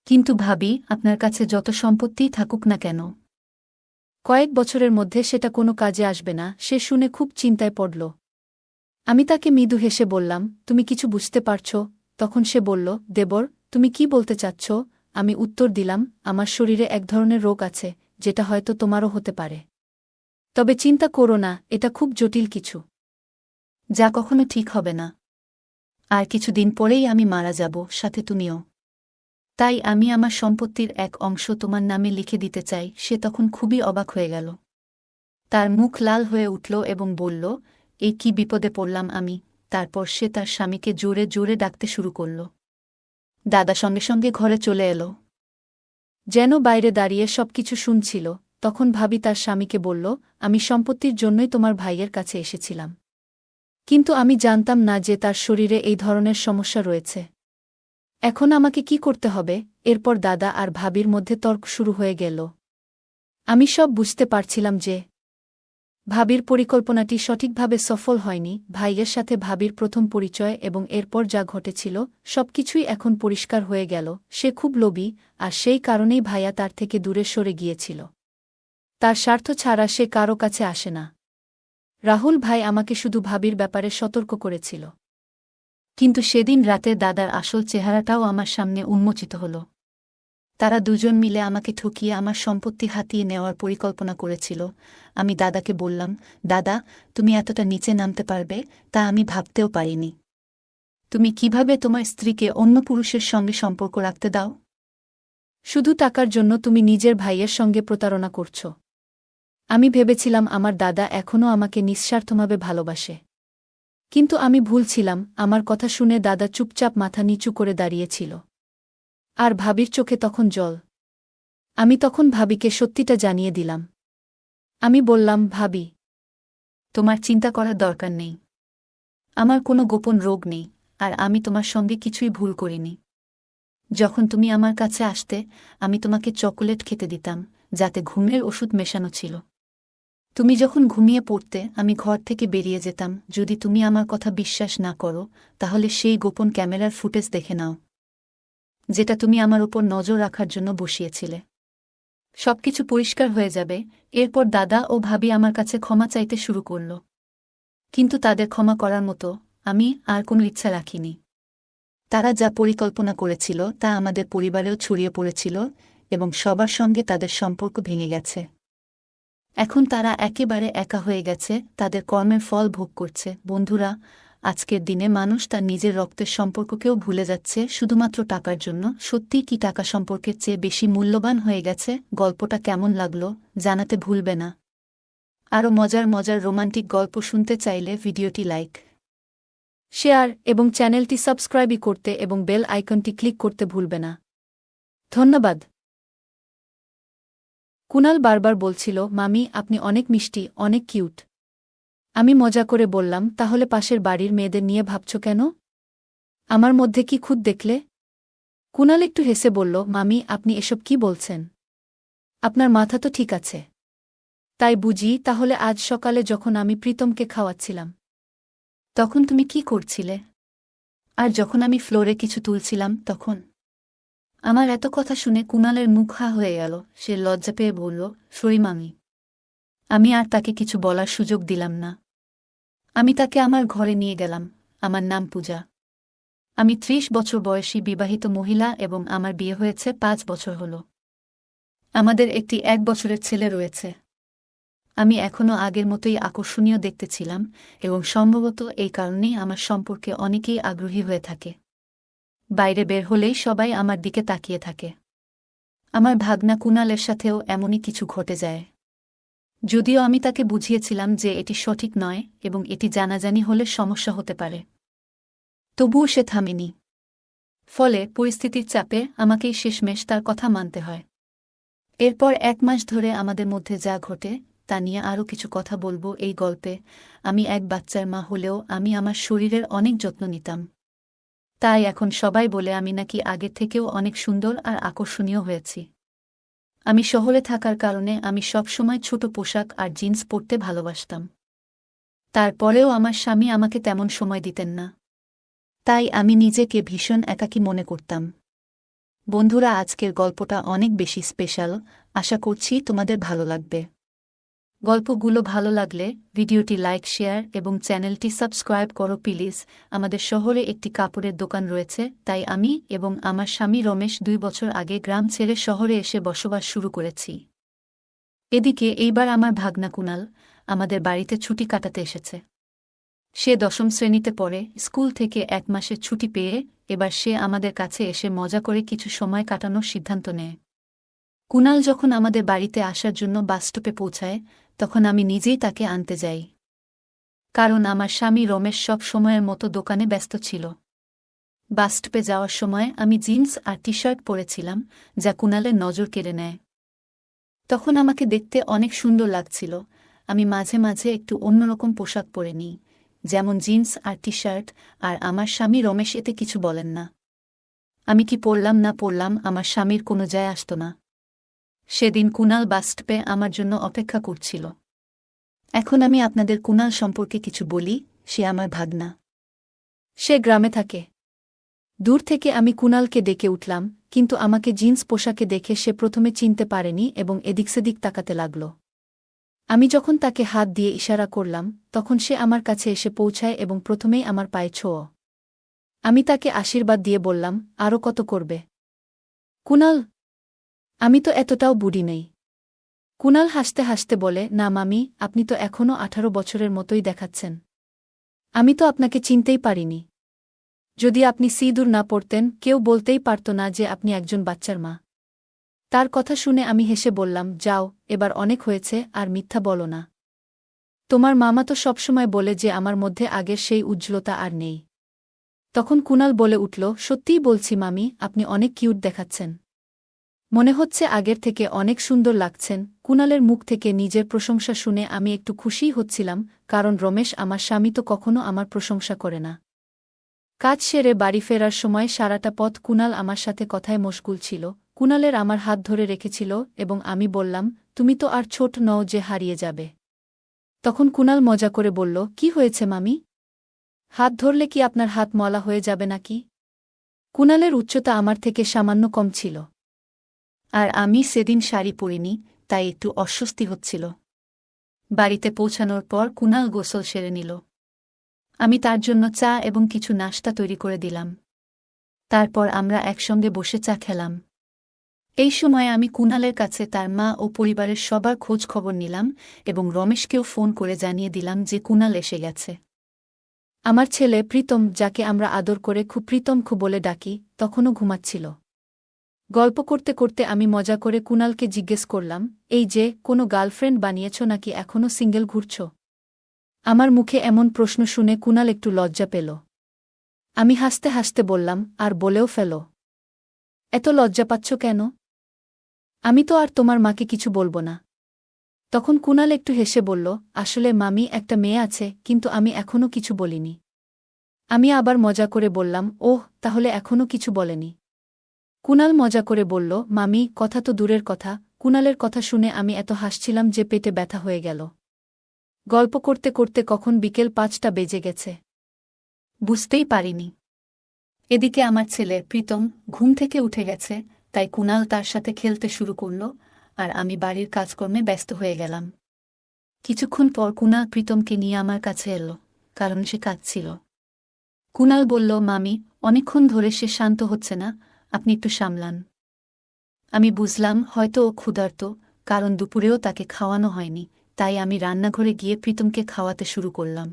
কিন্তু ভাবি, আপনার কাছে যত সম্পত্তিই থাকুক না কেন, কয়েক বছরের মধ্যে সেটা কোনো কাজে আসবে না। সে শুনে খুব চিন্তায় পড়ল। আমি তাকে মৃদু হেসে বললাম, তুমি কিছু বুঝতে পারছ? তখন সে বলল, দেবর, তুমি কি বলতে চাচ্ছ? আমি উত্তর দিলাম, আমার শরীরে এক ধরনের রোগ আছে, যেটা হয়তো তোমারও হতে পারে। তবে চিন্তা করো না, এটা খুব জটিল কিছু, যা কখনো ঠিক হবে না। আর কিছুদিন পরেই আমি মারা যাব, সাথে তুমিও। তাই আমি আমার সম্পত্তির এক অংশ তোমার নামে লিখে দিতে চাই। সে তখন খুবই অবাক হয়ে গেল। তার মুখ লাল হয়ে উঠল এবং বলল, এই কি বিপদে পড়লাম আমি। তারপর সে তার স্বামীকে জোরে জোরে ডাকতে শুরু করল। দাদা সঙ্গে সঙ্গে ঘরে চলে এলো, যেন বাইরে দাঁড়িয়ে সবকিছু শুনছিল। তখন ভাবি তার স্বামীকে বলল, আমি সম্পত্তির জন্যই তোমার ভাইয়ের কাছে এসেছিলাম। কিন্তু আমি জানতাম না যে তার শরীরে এই ধরনের সমস্যা রয়েছে। এখন আমাকে কি করতে হবে? এরপর দাদা আর ভাবির মধ্যে তর্ক শুরু হয়ে গেল। আমি সব বুঝতে পারছিলাম যে ভাবির পরিকল্পনাটি সঠিকভাবে সফল হয়নি। ভাইয়ের সাথে ভাবির প্রথম পরিচয় এবং এরপর যা ঘটেছিল, সবকিছুই এখন পরিষ্কার হয়ে গেল। সে খুব লোভী, আর সেই কারণেই ভাইয়া তার থেকে দূরে সরে গিয়েছিল। তার স্বার্থ ছাড়া সে কারো কাছে আসে না। রাহুল ভাই আমাকে শুধু ভাবির ব্যাপারে সতর্ক করেছিল। কিন্তু সেদিন রাতে দাদার আসল চেহারাটাও আমার সামনে উন্মোচিত হল। তারা দুজন মিলে আমাকে ঠকিয়ে আমার সম্পত্তি হাতিয়ে নেওয়ার পরিকল্পনা করেছিল। আমি দাদাকে বললাম, দাদা, তুমি এতটা নিচে নামতে পারবে তা আমি ভাবতেও পারিনি। তুমি কিভাবে তোমার স্ত্রীকে অন্য পুরুষের সঙ্গে সম্পর্ক রাখতে দাও? শুধু টাকার জন্য তুমি নিজের ভাইয়ের সঙ্গে প্রতারণা করছ। আমি ভেবেছিলাম আমার দাদা এখনও আমাকে নিঃস্বার্থভাবে ভালোবাসে। কিন্তু আমি ভুল ছিলাম। আমার কথা শুনে দাদা চুপচাপ মাথা নিচু করে দাঁড়িয়েছিল। আর ভাবির চোখে তখন জল। আমি তখন ভাবিকে সত্যিটা জানিয়ে দিলাম। আমি বললাম, ভাবি, তোমার চিন্তা করার দরকার নেই। আমার কোনো গোপন রোগ নেই, আর আমি তোমার সঙ্গে কিছুই ভুল করিনি। যখন তুমি আমার কাছে আসতে, আমি তোমাকে চকোলেট খেতে দিতাম, যাতে ঘুমের ওষুধ মেশানো ছিল। তুমি যখন ঘুমিয়ে পড়তে, আমি ঘর থেকে বেরিয়ে যেতাম। যদি তুমি আমার কথা বিশ্বাস না করো, তাহলে সেই গোপন ক্যামেরার ফুটেজ দেখে নাও, যেটা তুমি আমার ওপর নজর রাখার জন্য বসিয়েছিলে। সবকিছু পরিষ্কার হয়ে যাবে। এরপর দাদা ও ভাবি আমার কাছে ক্ষমা চাইতে শুরু করল। কিন্তু তাদের ক্ষমা করার মতো আমি আর কোনো ইচ্ছা রাখিনি। তারা যা পরিকল্পনা করেছিল তা আমাদের পরিবারেও ছড়িয়ে পড়েছিল এবং সবার সঙ্গে তাদের সম্পর্ক ভেঙে গেছে। এখন তারা একেবারে একা হয়ে গেছে, তাদের কর্মের ফল ভোগ করছে। বন্ধুরা, আজকের দিনে মানুষ তার নিজের রক্তের সম্পর্ককেও ভুলে যাচ্ছে শুধুমাত্র টাকার জন্য। সত্যিই কি টাকা সম্পর্কের চেয়ে বেশি মূল্যবান হয়ে গেছে? গল্পটা কেমন লাগলো জানাতে ভুলবে না। আরও মজার মজার রোমান্টিক গল্প শুনতে চাইলে ভিডিওটি লাইক শেয়ার এবং চ্যানেলটি সাবস্ক্রাইবই করতে এবং বেল আইকনটি ক্লিক করতে ভুলবে না। ধন্যবাদ। কুনাল বারবার বলছিল, মামি আপনি অনেক মিষ্টি, অনেক কিউট। আমি মজা করে বললাম, তাহলে পাশের বাড়ির মেয়েদের নিয়ে ভাবছ কেন? আমার মধ্যে কি খুদ দেখলে? কুনাল একটু হেসে বলল, মামি আপনি এসব কি বলছেন? আপনার মাথা তো ঠিক আছে। তাই বুঝি, তাহলে আজ সকালে যখন আমি প্রীতমকে খাওয়াচ্ছিলাম তখন তুমি কি করছিলে? আর যখন আমি ফ্লোরে কিছু তুলছিলাম তখন? আমার এত কথা শুনে কুনালের মুখ হা হয়ে গেল। সে লজ্জা পেয়ে বলল, সরি মামি। আমি আর তাকে কিছু বলার সুযোগ দিলাম না। আমি তাকে আমার ঘরে নিয়ে গেলাম। আমার নাম পূজা। আমি ৩০ বছর বয়সী বিবাহিত মহিলা এবং আমার বিয়ে হয়েছে ৫ বছর হল। আমাদের একটি ১ বছরের ছেলে রয়েছে। আমি এখনও আগের মতোই আকর্ষণীয় দেখতে ছিলাম এবং সম্ভবত এই কারণেই আমার সম্পর্কে অনেকেই আগ্রহী হয়ে থাকে। বাইরে বের হলেই সবাই আমার দিকে তাকিয়ে থাকে। আমার ভাগনা কুনালের সাথেও এমনই কিছু ঘটে যায়। যদিও আমি তাকে বুঝিয়েছিলাম যে এটি সঠিক নয় এবং এটি জানাজানি হলে সমস্যা হতে পারে, তবুও সে থামেনি। ফলে পরিস্থিতির চাপে আমাকেই শেষমেশ তার কথা মানতে হয়। এরপর ১ মাস ধরে আমাদের মধ্যে যা ঘটে তা নিয়ে আরও কিছু কথা বলবো এই গল্পে। আমি এক বাচ্চার মা হলেও আমি আমার শরীরের অনেক যত্ন নিতাম। তাই এখন সবাই বলে আমি নাকি আগের থেকেও অনেক সুন্দর আর আকর্ষণীয় হয়েছি। আমি শহরে থাকার কারণে আমি সবসময় ছোট পোশাক আর জিন্স পরতে ভালোবাসতাম। তারপরেও আমার স্বামী আমাকে তেমন সময় দিতেন না। তাই আমি নিজেকে ভীষণ একাকী মনে করতাম। বন্ধুরা, আজকের গল্পটা অনেক বেশি স্পেশাল। আশা করছি তোমাদের ভালো লাগবে। গল্পগুলো ভালো লাগলে ভিডিওটি লাইক, শেয়ার এবং চ্যানেলটি সাবস্ক্রাইব করো প্লিজ। আমাদের শহরে একটি কাপড়ের দোকান রয়েছে, তাই আমি এবং আমার স্বামী রমেশ ২ বছর আগে গ্রাম ছেড়ে শহরে এসে বসবাস শুরু করেছি। এদিকে এইবার আমার ভাগনা কুনাল আমাদের বাড়িতে ছুটি কাটাতে এসেছে। সে ১০ম শ্রেণীতে পড়ে। স্কুল থেকে ১ মাসের ছুটি পেয়ে এবার সে আমাদের কাছে এসে মজা করে কিছু সময় কাটানোর সিদ্ধান্ত নেয়। কুনাল যখন আমাদের বাড়িতে আসার জন্য বাসস্টপে পৌঁছায় তখন আমি নিজেই তাকে আনতে যাই, কারণ আমার স্বামী রমেশ সব সময়ের মতো দোকানে ব্যস্ত ছিল। বাসস্টপে যাওয়ার সময় আমি জিন্স আর টি শার্ট পরেছিলাম, যা কুনালের নজর কেড়ে নেয়। তখন আমাকে দেখতে অনেক সুন্দর লাগছিল। আমি মাঝে মাঝে একটু অন্যরকম পোশাক পরে নিই, যেমন জিন্স আর টি শার্ট, আর আমার স্বামী রমেশ এতে কিছু বলেন না। আমি কি পরলাম না পরলাম আমার স্বামীর কোনো যায় আসত না। সেদিন কুনাল বাসস্টপে আমার জন্য অপেক্ষা করছিল। এখন আমি আপনাদের কুনাল সম্পর্কে কিছু বলি। সে আমার ভাগনা। সে গ্রামে থাকে। দূর থেকে আমি কুনালকে ডেকে উঠলাম, কিন্তু আমাকে জিন্স পোশাকে দেখে সে প্রথমে চিনতে পারেনি এবং এদিক সেদিক তাকাতে লাগল। আমি যখন তাকে হাত দিয়ে ইশারা করলাম তখন সে আমার কাছে এসে পৌঁছায় এবং প্রথমেই আমার পায়ে ছোঁয়। আমি তাকে আশীর্বাদ দিয়ে বললাম, আরও কত করবে কুনাল? আমি তো এতটাও বুড়ি নেই। কুনাল হাসতে হাসতে বলে, না মামি, আপনি তো এখনও ১৮ বছরের মতোই দেখাচ্ছেন। আমি তো আপনাকে চিনতেই পারিনি। যদি আপনি সিঁদুর না পরতেন কেউ বলতেই পারত না যে আপনি একজন বাচ্চার মা। তার কথা শুনে আমি হেসে বললাম, যাও, এবার অনেক হয়েছে, আর মিথ্যা বলো না। তোমার মামা তো সবসময় বলে যে আমার মধ্যে আগের সেই উজ্জ্বলতা আর নেই। তখন কুনাল বলে উঠল, সত্যিই বলছি মামি, আপনি অনেক কিউট দেখাচ্ছেন। মনে হচ্ছে আগের থেকে অনেক সুন্দর লাগছেন। কুনালের মুখ থেকে নিজের প্রশংসা শুনে আমি একটু খুশিই হচ্ছিলাম, কারণ রমেশ আমার স্বামী তো কখনো আমার প্রশংসা করে না। কাজ সেরে বাড়ি ফেরার সময় সারাটা পথ কুনাল আমার সাথে কথায় মশগুল ছিল। কুনালের আমার হাত ধরে রেখেছিল এবং আমি বললাম, তুমি তো আর ছোট নও যে হারিয়ে যাবে। তখন কুনাল মজা করে বলল, কি হয়েছে মামি? হাত ধরলে কি আপনার হাত মলা হয়ে যাবে নাকি? কুনালের উচ্চতা আমার থেকে সামান্য কম ছিল, আর আমি সেদিন শাড়ি পরিনি, তাই একটু অস্বস্তি হচ্ছিল। বাড়িতে পৌঁছানোর পর কুনাল গোসল সেরে নিল। আমি তার জন্য চা এবং কিছু নাশতা তৈরি করে দিলাম। তারপর আমরা একসঙ্গে বসে চা খেলাম। এই সময় আমি কুনালের কাছে তার মা ও পরিবারের সবার খোঁজ খবর নিলাম এবং রমেশকেও ফোন করে জানিয়ে দিলাম যে কুনাল এসে গেছে। আমার ছেলে প্রীতম, যাকে আমরা আদর করে খুব প্রীতম বলে ডাকি, তখনও ঘুমাচ্ছিল। গল্প করতে করতে আমি মজা করে কুনালকে জিজ্ঞেস করলাম, এই যে, কোনো গার্লফ্রেন্ড বানিয়েছ নাকি এখনও সিঙ্গেল ঘুরছ? আমার মুখে এমন প্রশ্ন শুনে কুনাল একটু লজ্জা পেল। আমি হাসতে হাসতে বললাম, আর বলেও ফেলো। এত লজ্জা পাচ্ছ কেন? আমি তো আর তোমার মাকে কিছু বলবো না। তখন কুণাল একটু হেসে বলল, আসলে মামি, একটা মেয়ে আছে, কিন্তু আমি এখনও কিছু বলিনি। আমি আবার মজা করে বললাম, ওহ, তাহলে এখনও কিছু বলেনি। কুণাল মজা করে বলল, মামি, কথা তো দূরের কথা। কুণালের কথা শুনে আমি এত হাসছিলাম যে পেটে ব্যথা হয়ে গেল। গল্প করতে করতে কখন বিকেল 5টা বেজে গেছে বুঝতেই পারিনি। এদিকে আমার ছেলে প্রীতম ঘুম থেকে উঠে গেছে, তাই কুণাল তার সাথে খেলতে শুরু করল, আর আমি বাড়ির কাজকর্মে ব্যস্ত হয়ে গেলাম। কিছুক্ষণ পর কুণাল প্রীতমকে নিয়ে আমার কাছে এলো, কারণ সে কাঁদছিল। কুণাল বলল, মামি, অনেকক্ষণ ধরে সে শান্ত হচ্ছে না, আপনি একটু সামলান। আমি বুঝলাম হয়তো ও ক্ষুধার্ত, কারণ দুপুরেও তাকে খাওয়ানো হয়নি, তাই আমি রান্নাঘরে গিয়ে প্রীতমকে খাওয়াতে শুরু করলাম।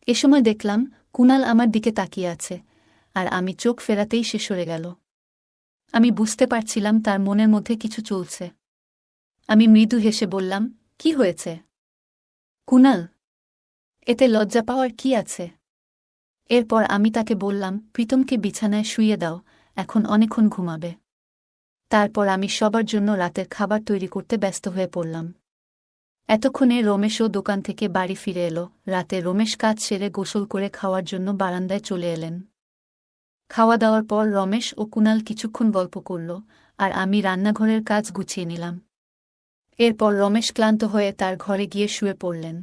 এ সময় দেখলাম কুণাল আমার দিকে তাকিয়ে আছে, আর আমি চোখ ফেরাতেই সে সরে গেল। আমি বুঝতে পারছিলাম তার মনের মধ্যে কিছু চলছে। আমি মৃদু হেসে বললাম, কি হয়েছে কুণাল? এতে লজ্জা পাওয়ার কি আছে? এরপর আমি তাকে বললাম, প্রীতমকে বিছানায় শুইয়ে দাও, এখন অনেকক্ষণ ঘুমাবে। তারপর আমি সবার জন্য রাতের খাবার তৈরি করতে ব্যস্ত হয়ে পড়লাম। এতক্ষণে রমেশও দোকান থেকে বাড়ি ফিরে এলো। রাতে রমেশ কাজ সেরে গোসল করে খাওয়ার জন্য বারান্দায় চলে এলেন। খাওয়া দাওয়ার পর রমেশ ও কুণাল কিছুক্ষণ গল্প করল, আর আমি রান্নাঘরের কাজ গুছিয়ে নিলাম। এরপর রমেশ ক্লান্ত হয়ে তার ঘরে গিয়ে শুয়ে পড়লেন।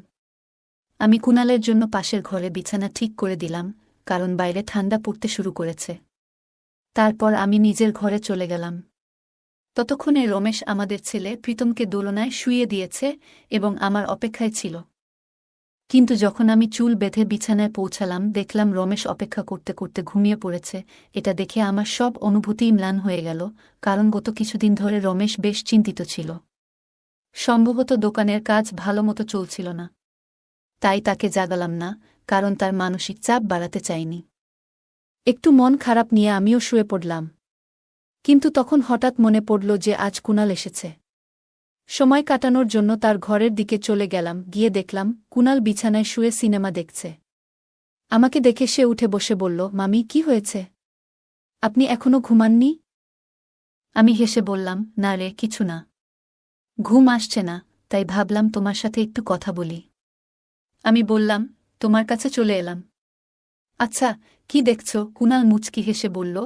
আমি কুণালের জন্য পাশের ঘরে বিছানা ঠিক করে দিলাম, কারণ বাইরে ঠান্ডা পড়তে শুরু করেছে। তারপর আমি নিজের ঘরে চলে গেলাম। ততক্ষণে রমেশ আমাদের ছেলে প্রীতমকে দোলনায় শুইয়ে দিয়েছে এবং আমার অপেক্ষায় ছিল। কিন্তু যখন আমি চুল বেঁধে বিছানায় পৌঁছালাম, দেখলাম রমেশ অপেক্ষা করতে করতে ঘুমিয়ে পড়েছে। এটা দেখে আমার সব অনুভূতিই ম্লান হয়ে গেল, কারণ গত কিছুদিন ধরে রমেশ বেশ চিন্তিত ছিল। সম্ভবত দোকানের কাজ ভালোমতো চলছিল না। তাই তাকে জাগালাম না, কারণ তার মানসিক চাপ বাড়াতে চাইনি। একটু মন খারাপ নিয়ে আমিও শুয়ে পড়লাম। কিন্তু তখন হঠাৎ মনে পড়ল যে আজ কুণাল এসেছে। সময় কাটানোর জন্য তার ঘরের দিকে চলে গেলাম। গিয়ে দেখলাম কুণাল বিছানায় শুয়ে সিনেমা দেখছে। আমাকে দেখে সে উঠে বসে বলল, মামি, কি হয়েছে? আপনি এখনো ঘুমাননি? আমি হেসে বললাম, না রে, কিছু না। ঘুম আসছে না, তাই ভাবলাম তোমার সাথে একটু কথা বলি। আমি বললাম, তোমার কাছে চলে এলাম। আচ্ছা, কি দেখছ? কুণাল মুচকি হেসে বলল,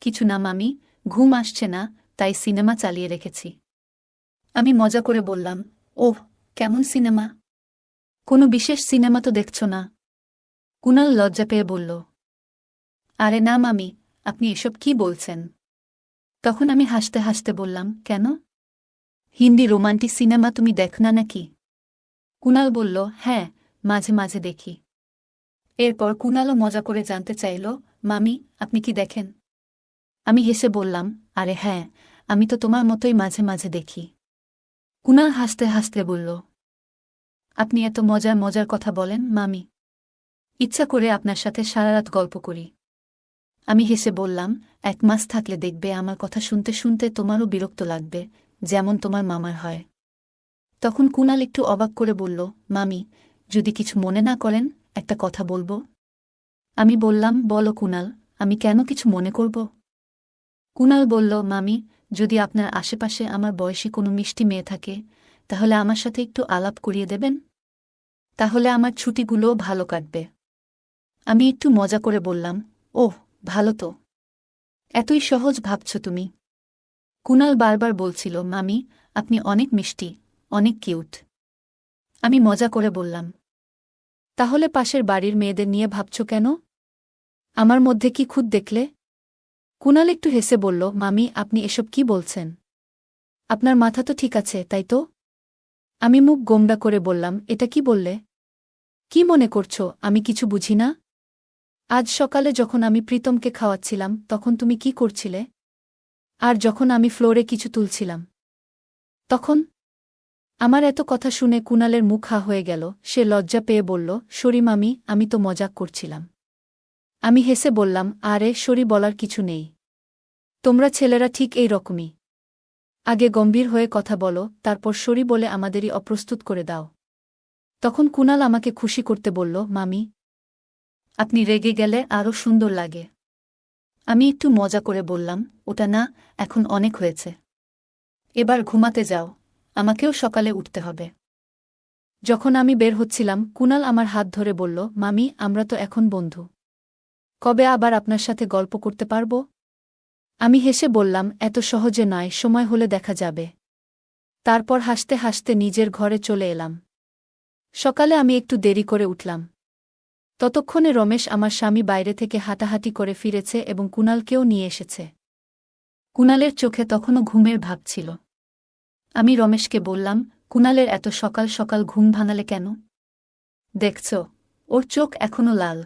কিছু না মামি, ঘুম আসছে না, তাই সিনেমা চালিয়ে রেখেছি। আমি মজা করে বললাম, ওহ, কেমন সিনেমা? কোনো বিশেষ সিনেমা তো দেখছ না? কুণাল লজ্জা পেয়ে বলল, আরে না মামি, আপনি এসব কি বলছেন? তখন আমি হাসতে হাসতে বললাম, কেন? হিন্দি রোমান্টিক সিনেমা তুমি দেখ না নাকি? কুণাল বলল, হ্যাঁ, মাঝে মাঝে দেখি। এরপর কুণালও মজা করে জানতে চাইল, মামি, আপনি কি দেখেন? আমি হেসে বললাম, আরে হ্যাঁ, আমি তো তোমার মতোই মাঝে মাঝে দেখি। কুণাল হাসতে হাসতে বলল, আপনি এত মজার মজার কথা বলেন মামি, ইচ্ছা করে আপনার সাথে সারারাত গল্প করি। আমি হেসে বললাম, 1 মাস থাকলে দেখবে আমার কথা শুনতে শুনতে তোমারও বিরক্ত লাগবে, যেমন তোমার মামার হয়। তখন কুণাল একটু অবাক করে বলল, মামি, যদি কিছু মনে না করেন, একটা কথা বলবো। আমি বললাম, বলো কুণাল, আমি কেন কিছু মনে করব? কুণাল বলল, মামি, যদি আপনার আশেপাশে আমার বয়সী কোনো মিষ্টি মেয়ে থাকে, তাহলে আমার সাথে একটু আলাপ করিয়ে দেবেন। তাহলে আমার ছুটিগুলোও ভালো কাটবে। আমি একটু মজা করে বললাম, ওহ, ভালো তো। এতই সহজ ভাবছ তুমি? কুণাল বারবার বলছিল, মামি, আপনি অনেক মিষ্টি, অনেক কিউট। আমি মজা করে বললাম, তাহলে পাশের বাড়ির মেয়েদের নিয়ে ভাবছ কেন? আমার মধ্যে কি খুদ দেখলে? কুণাল একটু হেসে বলল, মামি, আপনি এসব কি বলছেন? আপনার মাথা তো ঠিক আছে, তাই তো? আমি মুখ গোমড়া করে বললাম, এটা কি বললে? কি মনে করছ আমি কিছু বুঝি না? আজ সকালে যখন আমি প্রীতমকে খাওয়াচ্ছিলাম, তখন তুমি কি করছিলে? আর যখন আমি ফ্লোরে কিছু তুলছিলাম তখন? আমার এত কথা শুনে কুণালের মুখ হা হয়ে গেল। সে লজ্জা পেয়ে বলল, সরি মামি, আমি তো মজাক করছিলাম। আমি হেসে বললাম, আরে সরি বলার কিছু নেই। তোমরা ছেলেরা ঠিক এই রকমই। আগে গম্ভীর হয়ে কথা বলো, তারপর সরি বলে আমাদেরই অপ্রস্তুত করে দাও। তখন কুণাল আমাকে খুশি করতে বলল, মামি, আপনি রেগে গেলে আরও সুন্দর লাগে। আমি একটু মজা করে বললাম, ওটা না, এখন অনেক হয়েছে। এবার ঘুমাতে যাও, আমাকেও সকালে উঠতে হবে। যখন আমি বের হচ্ছিলাম, কুনাল আমার হাত ধরে বলল, মামি, আমরা তো এখন বন্ধু। কবে আবার আপনার সাথে গল্প করতে পারব? আমি হেসে বললাম, এত সহজে নয়, সময় হলে দেখা যাবে। তারপর হাসতে হাসতে নিজের ঘরে চলে এলাম। সকালে আমি একটু দেরি করে উঠলাম। ততক্ষণে রমেশ, আমার স্বামী, বাইরে থেকে হাঁটাহাঁটি করে ফিরেছে এবং কুনালকেও নিয়ে এসেছে। কুনালের চোখে তখনও ঘুমের ভাব ছিল। আমি রমেশকে বললাম, কুনালের এত সকাল সকাল ঘুম ভাঙালে কেন? দেখছ, ওর চোখ এখনও লাল।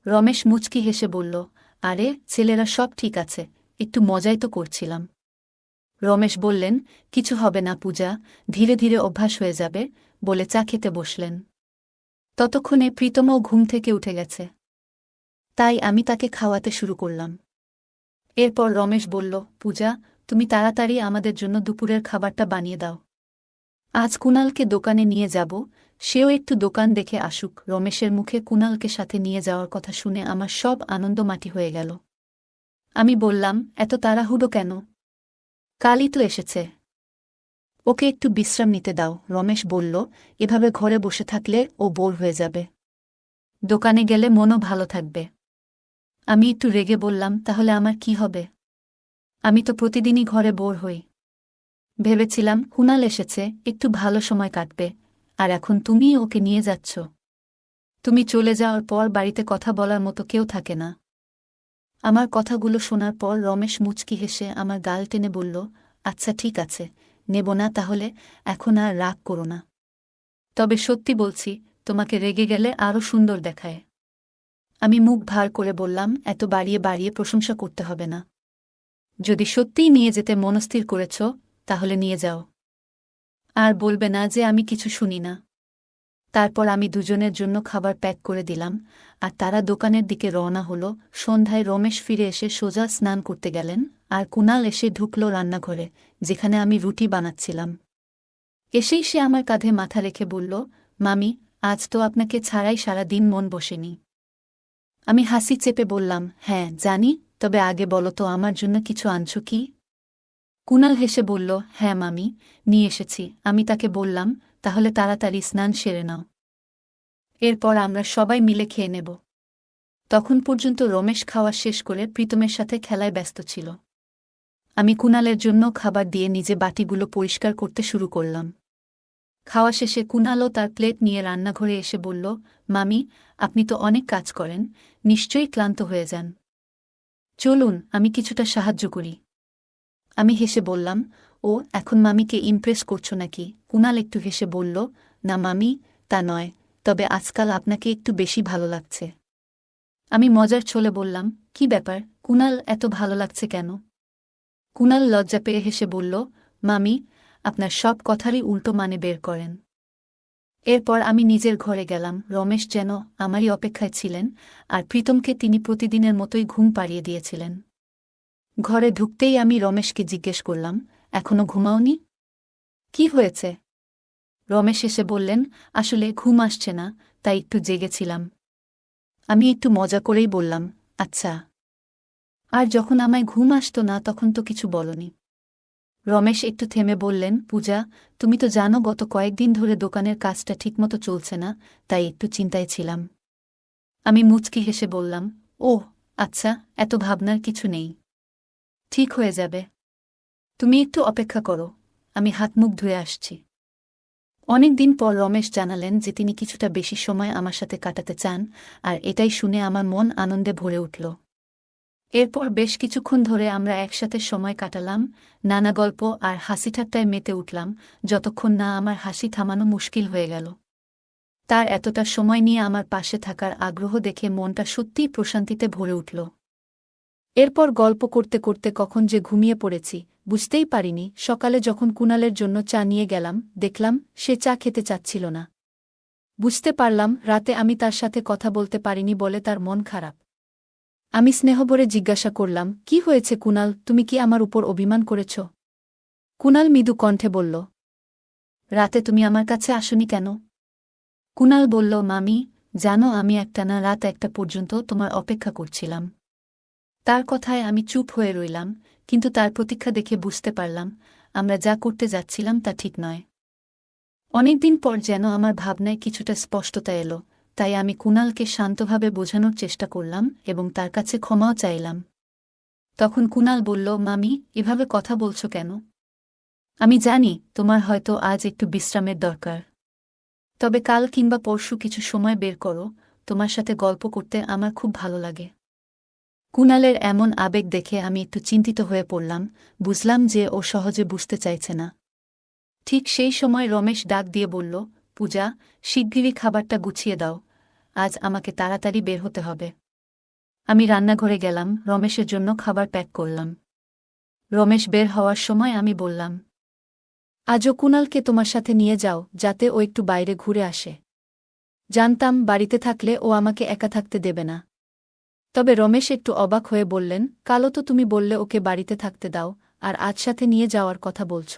রমেশ মুচকি হেসে বলল, আরে ছেলেরা সব ঠিক আছে, একটু মজাই তো করছিলাম। রমেশ বললেন, কিছু হবে না পূজা, ধীরে ধীরে অভ্যাস হয়ে যাবে, বলে চা খেতে বসলেন। ততক্ষণে প্রীতমও ঘুম থেকে উঠে গেছে। তাই আমি তাকে খাওয়াতে শুরু করলাম। এরপর রমেশ বলল, পূজা, তুমি তাড়াতাড়ি আমাদের জন্য দুপুরের খাবারটা বানিয়ে দাও। আজ কুনালকে দোকানে নিয়ে যাব, সেও একটু দোকান দেখে আসুক। রমেশের মুখে কুনালকে সাথে নিয়ে যাওয়ার কথা শুনে আমার সব আনন্দ মাটি হয়ে গেল। আমি বললাম, এত তাড়াহুড়ো কেন? কালই তো এসেছে, ওকে একটু বিশ্রাম নিতে দাও। রমেশ বলল, এভাবে ঘরে বসে থাকলে ও বোর হয়ে যাবে, দোকানে গেলে মনও ভালো থাকবে। আমি একটু রেগে বললাম, তাহলে আমার কি হবে? আমি তো প্রতিদিনই ঘরে বোর হই। ভেবেছিলাম কুনাল এসেছে, একটু ভালো সময় কাটবে, আর এখন তুমিই ওকে নিয়ে যাচ্ছ। তুমি চলে যাওয়ার পর বাড়িতে কথা বলার মতো কেউ থাকে না। আমার কথাগুলো শোনার পর রমেশ মুচকি হেসে আমার গাল টেনে বলল, আচ্ছা ঠিক আছে, নেব না তাহলে, এখন আর রাগ করো না। তবে সত্যি বলছি, তোমাকে রেগে গেলে আরও সুন্দর দেখায়। আমি মুখ ভার করে বললাম, এত বাড়িয়ে বাড়িয়ে প্রশংসা করতে হবে না। যদি সত্যিই নিয়ে যেতে মনস্থির করেছ, তাহলে নিয়ে যাও। আর বলবে না যে আমি কিছু শুনি না। তারপর আমি দুজনের জন্য খাবার প্যাক করে দিলাম, আর তারা দোকানের দিকে রওনা হল। সন্ধ্যায় রমেশ ফিরে এসে সোজা স্নান করতে গেলেন, আর কুনাল এসে ঢুকল রান্নাঘরে, যেখানে আমি রুটি বানাচ্ছিলাম। এসেই সে আমার কাঁধে মাথা রেখে বলল, মামি, আজ তো আপনাকে ছাড়াই সারা দিন মন বসেনি। আমি হাসি চেপে বললাম, হ্যাঁ জানি, তবে আগে বলো তো আমার জন্য কিছু আনছো কি? কুনাল হেসে বলল, হ্যাঁ মামি, নিয়ে এসেছি। আমি তাকে বললাম, তাহলে তাড়াতাড়ি স্নান সেরে নাও, এরপর আমরা সবাই মিলে খেয়ে নেব। তখন পর্যন্ত রমেশ খাওয়া শেষ করে প্রীতমের সাথে খেলায় ব্যস্ত ছিল। আমি কুনালের জন্য খাবার দিয়ে নিজে বাটিগুলো পরিষ্কার করতে শুরু করলাম। খাওয়া শেষে কুনালও তার প্লেট নিয়ে রান্নাঘরে এসে বলল, মামি, আপনি তো অনেক কাজ করেন, নিশ্চয়ই ক্লান্ত হয়ে যান। চলুন আমি কিছুটা সাহায্য করি। আমি হেসে বললাম, ও এখন মামিকে ইমপ্রেস করছো নাকি? কুনাল একটু হেসে বলল, না মামি, তা নয়, তবে আজকাল আপনাকে একটু বেশি ভালো লাগছে। আমি মজার ছলে বললাম, কি ব্যাপার কুনাল, এত ভালো লাগছে কেন? কুনাল লজ্জা পেয়ে হেসে বলল, মামি, আপনার সব কথারই উল্টো মানে বের করেন। এরপর আমি নিজের ঘরে গেলাম। রমেশ যেন আমারই অপেক্ষায় ছিলেন, আর প্রীতমকে তিনি প্রতিদিনের মতোই ঘুম পাড়িয়ে দিয়েছিলেন। ঘরে ঢুকতেই আমি রমেশকে জিজ্ঞেস করলাম, এখনো ঘুমাওনি? কি হয়েছে? রমেশ এসে বললেন, আসলে ঘুম আসছে না, তাই একটু জেগেছিলাম। আমি একটু মজা করেই বললাম, আচ্ছা। আর যখন আমায় ঘুম আসতো না তখন তো কিছু বলনি। রমেশ একটু থেমে বললেন, পূজা, তুমি তো জানো গত কয়েকদিন ধরে দোকানের কাজটা ঠিকমতো চলছে না, তাই একটু চিন্তায় ছিলাম। আমি মুচকি হেসে বললাম, ওহ আচ্ছা, এত ভাবনার কিছু নেই, ঠিক হয়ে যাবে। তুমি একটু অপেক্ষা করো, আমি হাত মুখ ধুয়ে আসছি। অনেক দিন পর রমেশ জানালেন যে তিনি কিছুটা বেশি সময় আমার সাথে কাটাতে চান, আর এটাই শুনে আমার মন আনন্দে ভরে উঠল। এরপর বেশ কিছুক্ষণ ধরে আমরা একসাথে সময় কাটালাম, নানা গল্প আর হাসিঠাট্টায় মেতে উঠলাম, যতক্ষণ না আমার হাসি থামানো মুশকিল হয়ে গেল। তার এতটা সময় নিয়ে আমার পাশে থাকার আগ্রহ দেখে মনটা সত্যিই প্রশান্তিতে ভরে উঠল। এরপর গল্প করতে করতে কখন যে ঘুমিয়ে পড়েছি বুঝতেই পারিনি। সকালে যখন কুনালের জন্য চা নিয়ে গেলাম, দেখলাম সে চা খেতে চাচ্ছিল না। বুঝতে পারলাম রাতে আমি তার সাথে কথা বলতে পারিনি বলে তার মন খারাপ। আমি স্নেহভরে জিজ্ঞাসা করলাম, কি হয়েছে কুনাল, তুমি কি আমার উপর অভিমান করেছ? কুনাল মৃদু কণ্ঠে বলল, রাতে তুমি আমার কাছে আসনি কেন? কুনাল বলল, মামি, জানো, আমি একটানা রাত 1টা পর্যন্ত তোমার অপেক্ষা করছিলাম। তার কথায় আমি চুপ হয়ে রইলাম, কিন্তু তার প্রতীক্ষা দেখে বুঝতে পারলাম আমরা যা করতে যাচ্ছিলাম তা ঠিক নয়। অনেকদিন পর যেন আমার ভাবনায় কিছুটা স্পষ্টতা এলো, তাই আমি কুণালকে শান্তভাবে বোঝানোর চেষ্টা করলাম এবং তার কাছে ক্ষমাও চাইলাম। তখন কুণাল বলল, মামি, এভাবে কথা বলছো কেন? আমি জানি তোমার হয়তো আজ একটু বিশ্রামের দরকার, তবে কাল কিংবা পরশু কিছু সময় বের করো, তোমার সাথে গল্প করতে আমার খুব ভালো লাগে। কুণালের এমন আবেগ দেখে আমি একটু চিন্তিত হয়ে পড়লাম, বুঝলাম যে ও সহজে বুঝতে চাইছে না। ঠিক সেই সময় রমেশ ডাক দিয়ে বলল, পূজা, শিগগিরই খাবারটা গুছিয়ে দাও, আজ আমাকে তাড়াতাড়ি বের হতে হবে। আমি রান্নাঘরে গেলাম, রমেশের জন্য খাবার প্যাক করলাম। রমেশ বের হওয়ার সময় আমি বললাম, আজও কুণালকে তোমার সাথে নিয়ে যাও, যাতে ও একটু বাইরে ঘুরে আসে। জানতাম বাড়িতে থাকলে ও আমাকে একা থাকতে দেবে না। তবে রমেশ একটু অবাক হয়ে বললেন, কালও তো তুমি বললে ওকে বাড়িতে থাকতে দাও, আর আজ সাথে নিয়ে যাওয়ার কথা বলছ।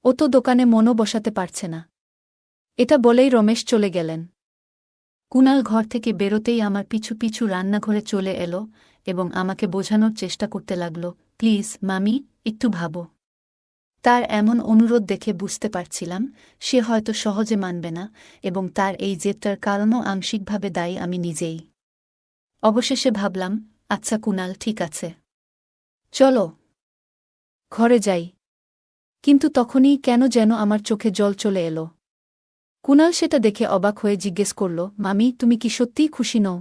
ও তো দোকানে মনও বসাতে পারছে না। এটা বলেই রমেশ চলে গেলেন। কুণাল ঘর থেকে বেরোতেই আমার পিছু পিছু রান্নাঘরে চলে এলো এবং আমাকে বোঝানোর চেষ্টা করতে লাগল, প্লিজ মামি, একটু ভাবো। তার এমন অনুরোধ দেখে বুঝতে পারছিলাম সে হয়তো সহজে মানবে না, এবং তার এই জেদটার কারণও আংশিকভাবে দায়ী আমি নিজেই। অবশেষে ভাবলাম, আচ্ছা কুণাল, ঠিক আছে, চলো ঘরে যাই। কিন্তু তখনই কেন যেন আমার চোখে জল চলে এলো। কুণাল সেটা দেখে অবাক হয়ে জিজ্ঞেস করল, মামি, তুমি কি সত্যিই খুশি নও?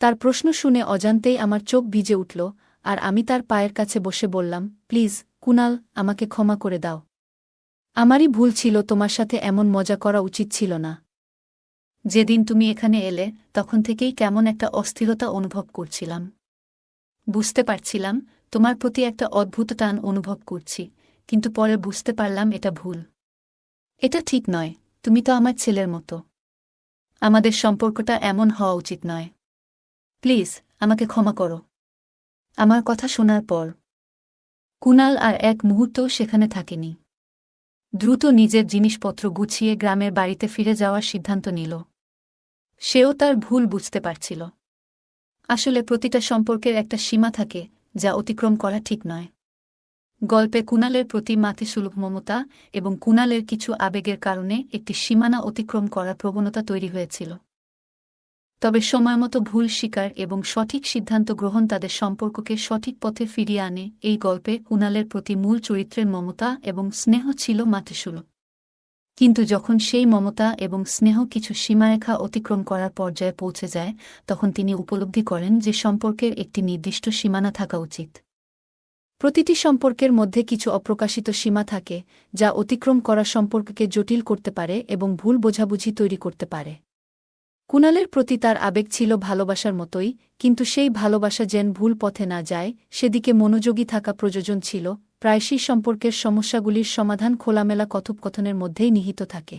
তার প্রশ্ন শুনে অজান্তেই আমার চোখ ভিজে উঠল, আর আমি তার পায়ের কাছে বসে বললাম, প্লিজ কুণাল, আমাকে ক্ষমা করে দাও। আমারই ভুল ছিল, তোমার সাথে এমন মজা করা উচিত ছিল না। যেদিন তুমি এখানে এলে তখন থেকেই কেমন একটা অস্থিরতা অনুভব করছিলাম। বুঝতে পারছিলাম তোমার প্রতি একটা অদ্ভুত টান অনুভব করছি, কিন্তু পরে বুঝতে পারলাম এটা ভুল। এটা ঠিক নয়, তুমি তো আমার ছেলের মতো। আমাদের সম্পর্কটা এমন হওয়া উচিত নয়। প্লিজ আমাকে ক্ষমা করো। আমার কথা শোনার পর কুণাল আর এক মুহূর্তও সেখানে থাকেনি। দ্রুত নিজের জিনিসপত্র গুছিয়ে গ্রামের বাড়িতে ফিরে যাওয়ার সিদ্ধান্ত নিল। সেও তার ভুল বুঝতে পারছিল। আসলে প্রতিটা সম্পর্কের একটা সীমা থাকে, যা অতিক্রম করা ঠিক নয়। গল্পে কুণালের প্রতি মাতৃসুলভ মমতা এবং কুণালের কিছু আবেগের কারণে একটি সীমানা অতিক্রম করার প্রবণতা তৈরি হয়েছিল। তবে সময়মতো ভুল স্বীকার এবং সঠিক সিদ্ধান্ত গ্রহণ তাদের সম্পর্ককে সঠিক পথে ফিরিয়ে আনে। এই গল্পে কুণালের প্রতি মূল চরিত্রের মমতা এবং স্নেহ ছিল মাতৃসুলভ। কিন্তু যখন সেই মমতা এবং স্নেহ কিছু সীমারেখা অতিক্রম করার পর্যায়ে পৌঁছে যায়, তখন তিনি উপলব্ধি করেন যে সম্পর্কের একটি নির্দিষ্ট সীমানা থাকা উচিত। প্রতিটি সম্পর্কের মধ্যে কিছু অপ্রকাশিত সীমা থাকে, যা অতিক্রম করা সম্পর্ককে জটিল করতে পারে এবং ভুল বোঝাবুঝি তৈরি করতে পারে। কুণালের প্রতি তার আবেগ ছিল ভালোবাসার মতোই, কিন্তু সেই ভালোবাসা যেন ভুল পথে না যায় সেদিকে মনোযোগী থাকা প্রয়োজন ছিল। প্রায়শই সম্পর্কের সমস্যাগুলির সমাধান খোলামেলা কথোপকথনের মধ্যেই নিহিত থাকে।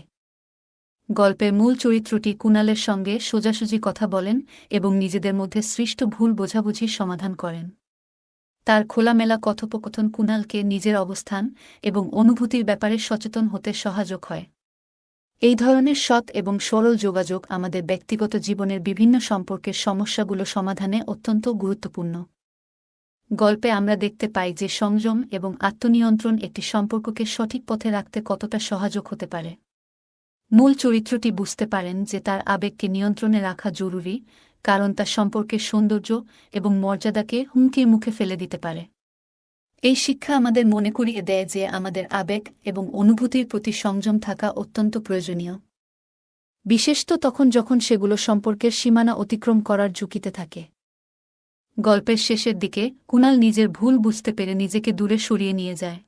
গল্পের মূল চরিত্রটি কুণালের সঙ্গে সোজাসুজি কথা বলেন এবং নিজেদের মধ্যে সৃষ্ট ভুল বোঝাবুঝির সমাধান করেন। তার খোলামেলা কথোপকথন কুণালকে নিজের অবস্থান এবং অনুভূতির ব্যাপারে সচেতন হতে সহায়ক হয়। এই ধরনের সৎ এবং সরল যোগাযোগ আমাদের ব্যক্তিগত জীবনের বিভিন্ন সম্পর্কের সমস্যাগুলো সমাধানে অত্যন্ত গুরুত্বপূর্ণ। গল্পে আমরা দেখতে পাই যে সংযম এবং আত্মনিয়ন্ত্রণ একটি সম্পর্ককে সঠিক পথে রাখতে কতটা সহায়ক হতে পারে। মূল চরিত্রটি বুঝতে পারেন যে তার আবেগকে নিয়ন্ত্রণে রাখা জরুরি, কারণ তা সম্পর্কের সৌন্দর্য এবং মর্যাদাকে হুমকির মুখে ফেলে দিতে পারে। এই শিক্ষা আমাদের মনে করিয়ে দেয় যে আমাদের আবেগ এবং অনুভূতির প্রতি সংযম থাকা অত্যন্ত প্রয়োজনীয়, বিশেষত তখন যখন সেগুলো সম্পর্কের সীমানা অতিক্রম করার ঝুঁকিতে থাকে। গল্পের শেষের দিকে কুণাল নিজের ভুল বুঝতে পেরে নিজেকে দূরে সরিয়ে নিয়ে যায়।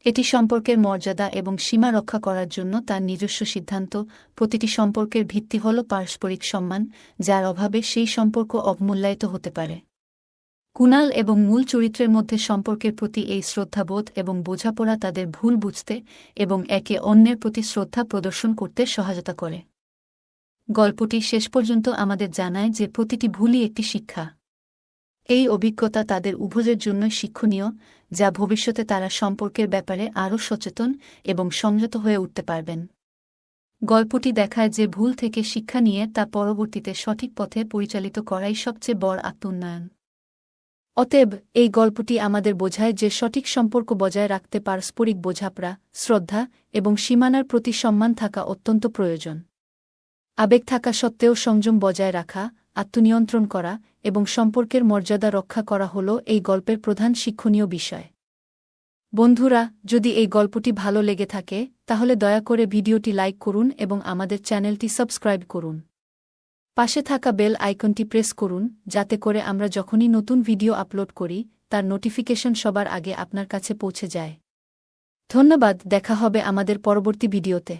এটি সম্পর্কের মর্যাদা এবং সীমা রক্ষা করার জন্য তার নিজস্ব সিদ্ধান্ত। প্রতিটি সম্পর্কের ভিত্তি হল পারস্পরিক সম্মান, যার অভাবে সেই সম্পর্ক অবমূল্যায়িত হতে পারে। কুণাল এবং মূল চরিত্রের মধ্যে সম্পর্কের প্রতি এই শ্রদ্ধাবোধ এবং বোঝাপড়া তাদের ভুল বুঝতে এবং একে অন্যের প্রতি শ্রদ্ধা প্রদর্শন করতে সহায়তা করে। গল্পটি শেষ পর্যন্ত আমাদের জানায় যে প্রতিটি ভুলই একটি শিক্ষা। এই অভিজ্ঞতা তাদের উভয়ের জন্যই শিক্ষণীয়, যা ভবিষ্যতে তারা সম্পর্কের ব্যাপারে আরও সচেতন এবং সংযত হয়ে উঠতে পারবেন। গল্পটি দেখায় যে ভুল থেকে শিক্ষা নিয়ে তা পরবর্তীতে সঠিক পথে পরিচালিত করাই সবচেয়ে বড় আত্মোন্নয়ন। অতএব এই গল্পটি আমাদের বোঝায় যে সঠিক সম্পর্ক বজায় রাখতে পারস্পরিক বোঝাপড়া, শ্রদ্ধা এবং সীমানার প্রতি সম্মান থাকা অত্যন্ত প্রয়োজন। আবেগ থাকা সত্ত্বেও সংযম বজায় রাখা, আত্মনিয়ন্ত্রণ করা এবং সম্পর্কের মর্যাদা রক্ষা করা হল এই গল্পের প্রধান শিক্ষণীয় বিষয়। বন্ধুরা, যদি এই গল্পটি ভালো লেগে থাকে তাহলে দয়া করে ভিডিওটি লাইক করুন এবং আমাদের চ্যানেলটি সাবস্ক্রাইব করুন। পাশে থাকা বেল আইকনটি প্রেস করুন যাতে করে আমরা যখনই নতুন ভিডিও আপলোড করি তার নোটিফিকেশন সবার আগে আপনার কাছে পৌঁছে যায়। ধন্যবাদ, দেখা হবে আমাদের পরবর্তী ভিডিওতে।